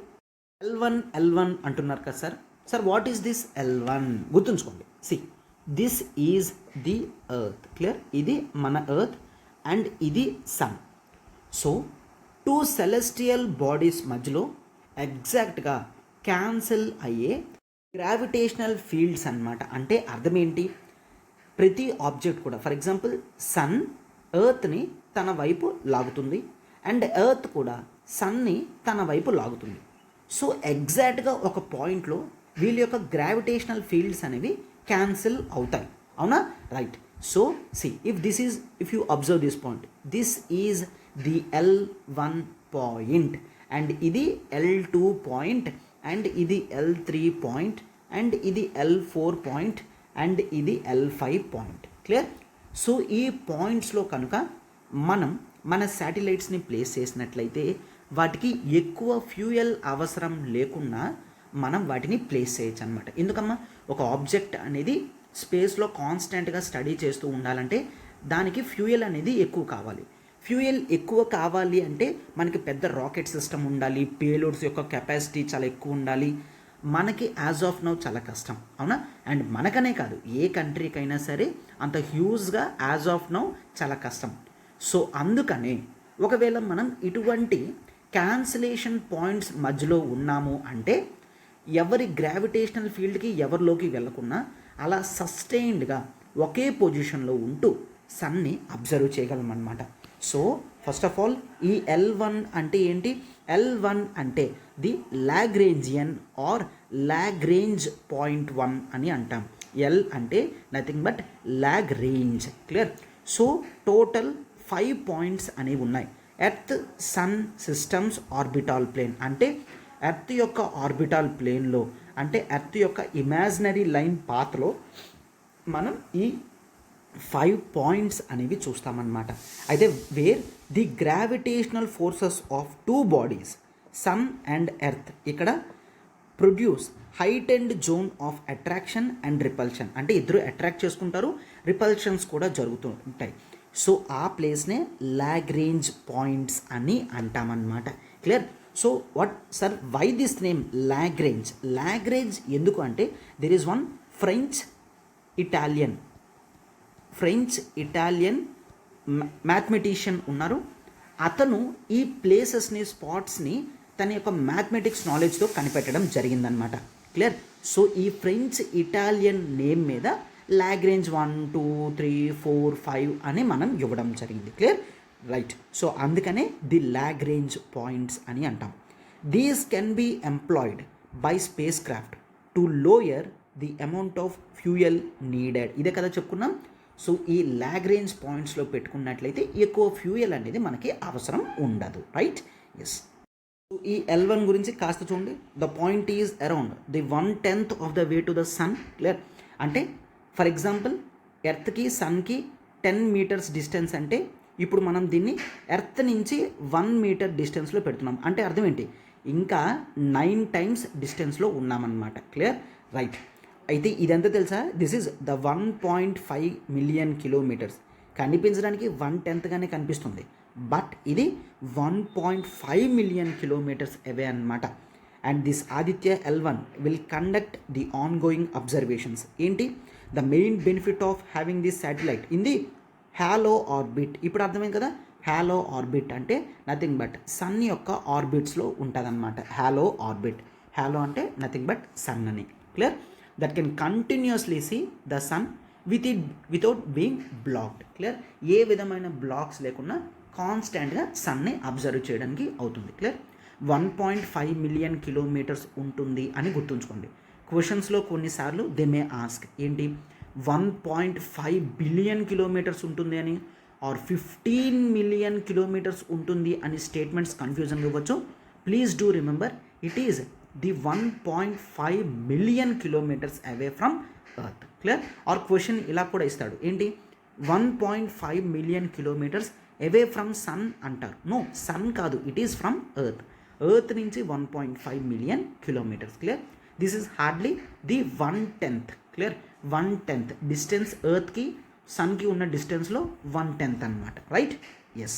L1 అంటున్నారు కదా sir. Sir what is this L1? గుర్తుంచుకోండి. See, this is the earth. Clear? ఇది మన ఎర్త్ అండ్ ఇది sun. So two celestial bodies మధ్యలో ఎగ్జాక్ట్గా క్యాన్సిల్ అయ్యే గ్రావిటేషనల్ ఫీల్డ్స్ అన్నమాట. అంటే అర్థం ఏంటి? ప్రతి ఆబ్జెక్ట్ కూడా, ఫర్ ఎగ్జాంపుల్ సన్ ఎర్త్ని తన వైపు లాగుతుంది అండ్ ఎర్త్ కూడా సన్ని తన వైపు లాగుతుంది. సో ఎగ్జాక్ట్గా ఒక పాయింట్లో వీళ్ళ యొక్క గ్రావిటేషనల్ ఫీల్డ్స్ అనేవి క్యాన్సిల్ అవుతాయి. అవునా? Right. So see, if you observe this point, this is the L1 point and ఇది L2 పాయింట్ అండ్ ఇది L3 పాయింట్ అండ్ ఇది L4 పాయింట్ అండ్ ఇది L5 పాయింట్. క్లియర్? సో ఈ పాయింట్స్లో కనుక మనం మన శాటిలైట్స్ని ప్లేస్ చేసినట్లయితే వాటికి ఎక్కువ ఫ్యూయల్ అవసరం లేకుండా మనం వాటిని ప్లేస్ చేయొచ్చు అనమాట. ఎందుకమ్మా? ఒక ఆబ్జెక్ట్ అనేది స్పేస్లో కాన్స్టెంట్గా స్టడీ చేస్తూ ఉండాలంటే దానికి ఫ్యూయల్ అనేది ఎక్కువ కావాలి. ఫ్యూయల్ ఎక్కువ కావాలి అంటే మనకి పెద్ద రాకెట్ సిస్టమ్ ఉండాలి, పేలోడ్స్ యొక్క కెపాసిటీ చాలా ఎక్కువ ఉండాలి. మనకి యాజ్ ఆఫ్ నౌ చాలా కష్టం. అవునా? అండ్ మనకనే కాదు, ఏ కంట్రీకైనా సరే అంత హ్యూజ్గా యాజ్ ఆఫ్ నౌ చాలా కష్టం. సో అందుకనే ఒకవేళ మనం ఇటువంటి క్యాన్సిలేషన్ పాయింట్స్ మధ్యలో ఉన్నాము అంటే ఎవరి గ్రావిటేషనల్ ఫీల్డ్కి ఎవరిలోకి వెళ్ళకుండా అలా సస్టైన్డ్గా ఒకే పొజిషన్లో ఉంటూ సన్ని అబ్జర్వ్ చేయగలం అన్నమాట. సో ఫస్ట్ ఆఫ్ ఆల్ ఈ L1 అంటే ఏంటి? L1 అంటే the Lagrangian or Lagrange point 1 అని అంటాం. L అంటే nothing but Lagrange. Clear? So total 5 points అనేవి ఉన్నాయి. Earth sun systems orbital plane అంటే ఎర్త్ యొక్క ఆర్బిటాల్ ప్లేన్లో, అంటే ఎర్త్ యొక్క ఇమాజినరీ లైన్ పాత్లో మనం ఈ 5 పాయింట్స్ అనేవి చూస్తామన్నమాట. అయితే where the gravitational forces of 2 bodies sun and earth ఇక్కడ produce heightened zone of attraction and repulsion. అంటే ఇద్దరు అట్రాక్ట్ చేసుకుంటారు, రిపల్షన్స్ కూడా జరుగుతూ ఉంటాయి. సో ఆ ప్లేస్నే లాగ్రేంజ్ పాయింట్స్ అని అంటామన్నమాట. Clear? So what sir, why this name Lagrange? Lagrange ఎందుకు అంటే there is one French Italian mathematician ఉన్నారు. అతను ఈ ప్లేసెస్ని, స్పాట్స్ని తన యొక్క మ్యాథమెటిక్స్ నాలెడ్జ్తో కనిపెట్టడం జరిగిందనమాట. క్లియర్? సో ఈ ఫ్రెంచ్ ఇటాలియన్ నేమ్ మీద లాగ్రేంజ్ 1, 2, 3, 4, 5 అని మనం ఇవ్వడం జరిగింది. క్లియర్? రైట్. సో అందుకనే ది లాగ్రేంజ్ పాయింట్స్ అని అంటాం. These can be employed by space craft to lower the amount of fuel needed. ఇదే కదా చెప్పుకున్నాం. సో ఈ లాగ్రేంజ్ పాయింట్స్లో పెట్టుకున్నట్లయితే ఎక్కువ ఫ్యూయల్ అనేది మనకి అవసరం ఉండదు. రైట్? ఎస్. ఈ L1 గురించి కాస్త చూడండి. The point is around the 1/10 of the way to the sun. Clear? అంటే ఫర్ ఎగ్జాంపుల్ ఎర్త్కి సన్కి 10 మీటర్స్ డిస్టెన్స్ అంటే ఇప్పుడు మనం దీన్ని ఎర్త్ నుంచి 1 మీటర్ డిస్టెన్స్లో పెడుతున్నాం. అంటే అర్థం ఏంటి? ఇంకా 9 టైమ్స్ డిస్టెన్స్లో ఉన్నామన్నమాట. క్లియర్? రైట్. అయితే ఇదంతా తెలుసా? This is the 1.5 million kilometres. కనిపించడానికి 1/10గానే కనిపిస్తుంది, బట్ ఇది 1.5 మిలియన్ కిలోమీటర్స్ అవే అన్నమాట. And this Aditya L1 will conduct the ongoing observations. ఏంటి? The main benefit of having this satellite in the halo orbit. ఇప్పుడు అర్థమైంది కదా? హ్యాలో ఆర్బిట్ అంటే నథింగ్ బట్ సన్ యొక్క ఆర్బిట్స్లో ఉంటుందన్నమాట. Halo orbit. హ్యాలో అంటే నథింగ్ బట్ సన్ అని. Clear? That can continuously see the sun without being blocked. Clear? ఏ విధమైన బ్లాక్స్ లేకుండా కాన్స్టెంట్గా సన్ని అబ్జర్వ్ చేయడానికి అవుతుంది. క్లియర్? 1.5 మిలియన్ కిలోమీటర్స్ ఉంటుంది అని గుర్తుంచుకోండి. క్వశ్చన్స్లో కొన్నిసార్లు దే మే ఆస్క్ ఏంటి 1.5 బిలియన్ కిలోమీటర్స్ ఉంటుంది అని ఆర్ 15 మిలియన్ కిలోమీటర్స్ ఉంటుంది అని స్టేట్మెంట్స్ కన్ఫ్యూజన్ ఇవ్వచ్చు. Please do remember it is the 1.5 million kilometres away from earth. Clear? Or question ఇలా కూడా ఇస్తాడు ఏంటి 1.5 million kilometres away from sun అంటారు. నో, సన్ కాదు, it is from earth. Earth నుంచి 1.5 million kilometres. Clear? This is hardly the 1/10. Clear? 1/10 distance ఎర్త్కి సన్కి ఉన్న డిస్టెన్స్లో 1/10 అనమాట. రైట్? ఎస్.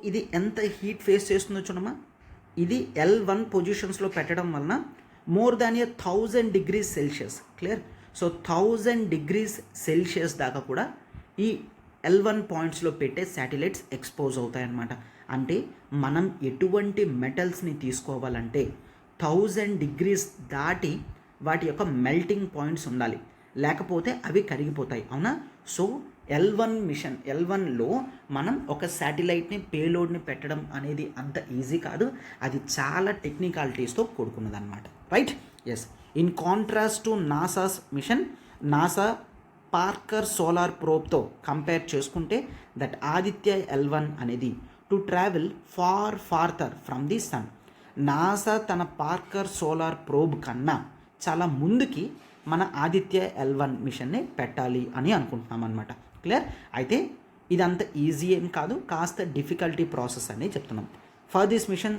ఇది ఎంత హీట్ ఫేస్ చేస్తుందో చూడమ్మా. ఇది L1 పొజిషన్స్లో పెట్టడం వలన more than 1000 degrees Celsius. Clear? So 1000 degrees Celsius దాకా కూడా ఈ L1 పాయింట్స్లో పెట్టే శాటిలైట్స్ ఎక్స్పోజ్ అవుతాయి అన్నమాట. అంటే మనం ఎటువంటి మెటల్స్ని తీసుకోవాలంటే 1000 degrees దాటి వాటి యొక్క మెల్టింగ్ పాయింట్స్ ఉండాలి, లేకపోతే అవి కరిగిపోతాయి. అవునా? సో L1లో మనం ఒక శాటిలైట్ని పేలోడ్ని పెట్టడం అనేది అంత ఈజీ కాదు, అది చాలా టెక్నికాలిటీస్తో కూడుకున్నదన్నమాట. Right? Yes. In contrast to NASA's mission, NASA Parker solar ప్రోబ్తో కంపేర్ చేసుకుంటే దట్ ఆదిత్య L1 అనేది to travel farther from the sun. NASA తన పార్కర్ సోలార్ ప్రోబ్ కన్నా చాలా ముందుకి మన ఆదిత్య L1 మిషన్ని పెట్టాలి అని అనుకుంటున్నాం అనమాట. క్లియర్? అయితే ఇదంత ఈజీ ఏం కాదు, కాస్త డిఫికల్టీ ప్రాసెస్ అని చెప్తున్నాం. For this mission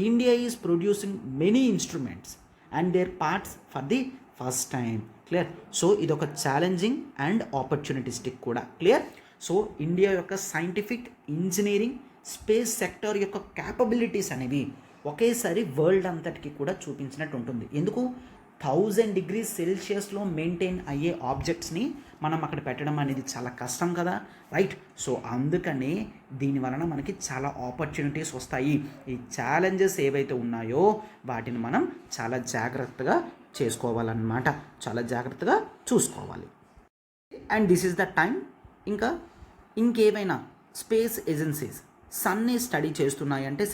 India is producing many instruments and their parts for the first time. Clear? So ఇది ఒక ఛాలెంజింగ్ అండ్ ఆపర్చునిటిస్టిక్ కూడా. క్లియర్? సో ఇండియా యొక్క సైంటిఫిక్, ఇంజనీరింగ్, స్పేస్ సెక్టర్ యొక్క క్యాపబిలిటీస్ అనేవి ఒకేసారి వరల్డ్ అంతటికి కూడా చూపించినట్టు ఉంటుంది. ఎందుకు? 1000 degrees Celsiusలో మెయింటైన్ అయ్యే ఆబ్జెక్ట్స్ని మనం అక్కడ పెట్టడం అనేది చాలా కష్టం కదా. రైట్? సో అందుకనే దీని వలన మనకి చాలా ఆపర్చునిటీస్ వస్తాయి. ఈ ఛాలెంజెస్ ఏవైతే ఉన్నాయో వాటిని మనం చాలా జాగ్రత్తగా చేసుకోవాలన్నమాట, చాలా జాగ్రత్తగా చూసుకోవాలి. And this is the time. ఇంకేమైనా స్పేస్ ఏజెన్సీస్ సన్ని స్టడీ చేస్తున్నాయంటే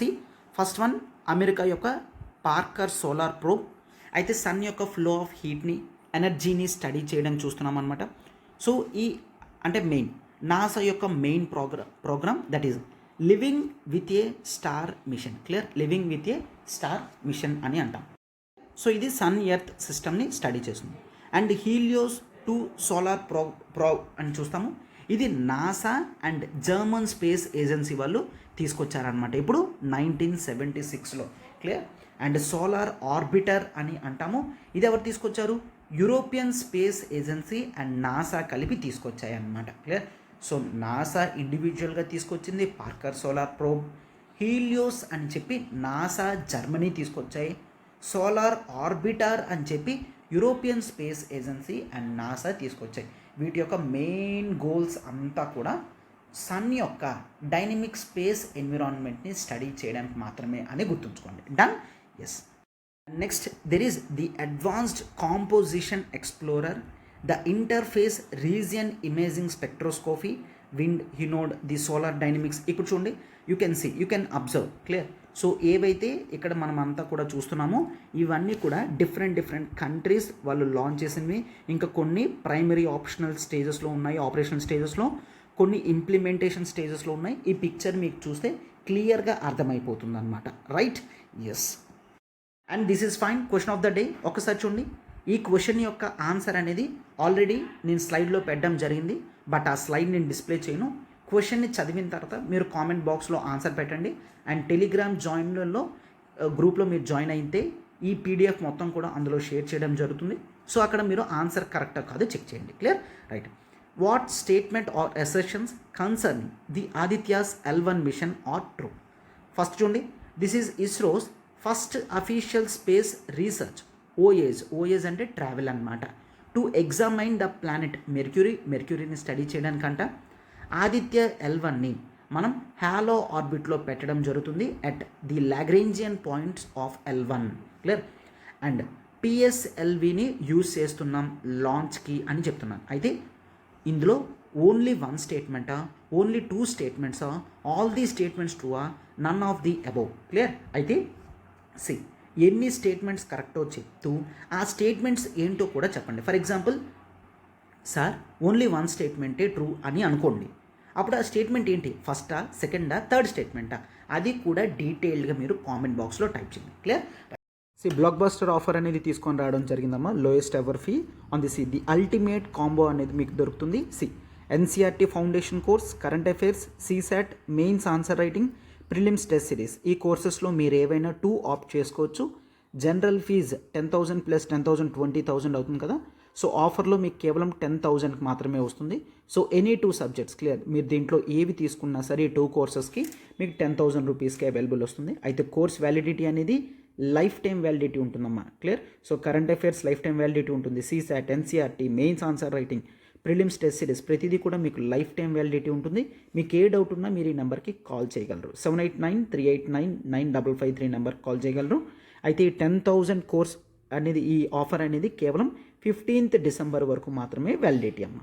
ఫస్ట్ వన్ అమెరికా యొక్క పార్కర్ సోలార్ ప్రోబ్. అయితే సన్ యొక్క ఫ్లో ఆఫ్ హీట్ని, ఎనర్జీని స్టడీ చేయడం చూస్తున్నాం అనమాట. సో మెయిన్ నాసా యొక్క main programme that is living with a star mission. Clear? Living with a star mission అని అంటాం. సో ఇది సన్ ఎర్త్ సిస్టమ్ని స్టడీ చేస్తుంది. అండ్ హీలియోస్ 2 సోలార్ ప్రోబ్ అని చూస్తాము. ఇది NASA and German space agency వాళ్ళు తీసుకొచ్చారనమాట ఇప్పుడు 1976లో. క్లియర్? అండ్ సోలార్ ఆర్బిటర్ అని అంటాము. ఇది ఎవరు తీసుకొచ్చారు? European space agency and NASA కలిపి తీసుకొచ్చాయి అన్నమాట. క్లియర్? సో నాసా ఇండివిజువల్గా తీసుకొచ్చింది పార్కర్ సోలార్ ప్రోబ్. హీలియోస్ అని చెప్పి నాసా జర్మనీ తీసుకొచ్చాయి. సోలార్ ఆర్బిటర్ అని చెప్పి European space agency and NASA తీసుకొచ్చాయి. వీటి యొక్క మెయిన్ గోల్స్ అంతా కూడా సన్ యొక్క డైనమిక్ స్పేస్ ఎన్విరాన్మెంట్ని స్టడీ చేయడానికి మాత్రమే అని గుర్తుంచుకోండి. Done? Yes. Next there is the advanced composition explorer, the interface region imaging spectroscopy, wind, Hinode, the solar dynamics. ఇప్పుడు చూడండి, you can observe. Clear? So ఏవైతే ఇక్కడ మనం అంతా కూడా చూస్తున్నామో ఇవన్నీ కూడా డిఫరెంట్ కంట్రీస్ వాళ్ళు లాంచ్ చేసినవి. ఇంకా కొన్ని ప్రైమరీ ఆప్షనల్ స్టేజెస్లో ఉన్నాయి, ఆపరేషనల్ స్టేజెస్లో, కొన్ని ఇంప్లిమెంటేషన్ స్టేజెస్లో ఉన్నాయి. ఈ పిక్చర్ మీకు చూస్తే క్లియర్గా అర్థమైపోతుంది అనమాట. Right? Yes. And this is fine. Question of the day ఒకసారి చూడండి. ఈ క్వశ్చన్ యొక్క ఆన్సర్ అనేది ఆల్రెడీ నేను స్లైడ్లో పెట్టడం జరిగింది, బట్ ఆ స్లైడ్ నేను డిస్ప్లే చేయను. క్వశ్చన్ని చదివిన తర్వాత మీరు కామెంట్ బాక్స్లో ఆన్సర్ పెట్టండి. అండ్ టెలిగ్రామ్ జాయిన్లో గ్రూప్లో మీరు జాయిన్ అయితే ఈ పీడిఎఫ్ మొత్తం కూడా అందులో షేర్ చేయడం జరుగుతుంది. సో అక్కడ మీరు ఆన్సర్ కరెక్టా కాదు చెక్ చేయండి. Clear? Right. What statement or assertions concerning the Aditya's L1 mission are true? First చూడండి, this is ISRO's first official space research, voyage అంటే ట్రావెల్ అనమాట, టు ఎగ్జామైన్ ద ప్లానెట్ మెర్క్యూరీని స్టడీ చేయడానికంట ఆదిత్య L1ని మనం హాలో ఆర్బిట్లో పెట్టడం జరుగుతుంది at the Lagrangian points of L1. Clear? And PSLVని యూజ్ చేస్తున్నాం లాంచ్కి అని చెప్తున్నాను. అయితే ఇందులో ఓన్లీ 1 స్టేట్మెంటా, ఓన్లీ 2 స్టేట్మెంట్సా, all the statements ట్రూవా, none of the above? Clear? అయితే ఎన్ని స్టేట్మెంట్స్ కరెక్టో చెప్తూ ఆ స్టేట్మెంట్స్ ఏంటో కూడా చెప్పండి. For example, sir only one స్టేట్మెంటే ట్రూ అని అనుకోండి. అప్పుడు ఆ స్టేట్మెంట్ ఏంటి, ఫస్టా, సెకండా, థర్డ్ స్టేట్మెంటా, అది కూడా డీటెయిల్డ్గా మీరు కామెంట్ బాక్స్లో టైప్ చేయండి. క్లియర్? బ్లాక్ బస్టర్ ఆఫర్ అనేది తీసుకొని రావడం జరిగిందమ్మా. Lowest ever fee on the ultimate combo అనేది మీకు దొరుకుతుంది. NCERT foundation course, current affairs, CSAT, mains answer writing, prelims test series. ఈ కోర్సెస్లో మీరు ఏవైనా 2 ఆప్ట్ చేసుకోవచ్చు. జనరల్ ఫీజు 10,000 ప్లస్ 10,000 20,000 అవుతుంది కదా. సో ఆఫర్లో మీకు కేవలం 10,000కి మాత్రమే వస్తుంది. సో ఎనీ 2 సబ్జెక్ట్స్, క్లియర్, మీరు దీంట్లో ఏవి తీసుకున్నా సరే 2 కోర్సెస్కి మీకు 10,000 రూపీస్కి అవైలబుల్ వస్తుంది. అయితే కోర్స్ వ్యాలిడిటీ అనేది లైఫ్ టైం వ్యాలిడిటీ ఉంటుందమ్మా. క్లియర్? So current affairs lifetime validity ఉంటుంది. CSAT, NCERT, mains answer writing, prelims test series, ప్రతిదీ కూడా మీకు లైఫ్ టైం వ్యాలిడిటీ ఉంటుంది. మీకు ఏ డౌట్ ఉన్నా మీరు ఈ నెంబర్కి కాల్ చేయగలరు. 7893899553 నెంబర్కి కాల్ చేయగలరు. అయితే ఈ 10,000 కోర్స్ అనేది, ఈ ఆఫర్ అనేది కేవలం 15th డిసెంబర్ వరకు మాత్రమే వ్యాలిడిటీ అమ్మ.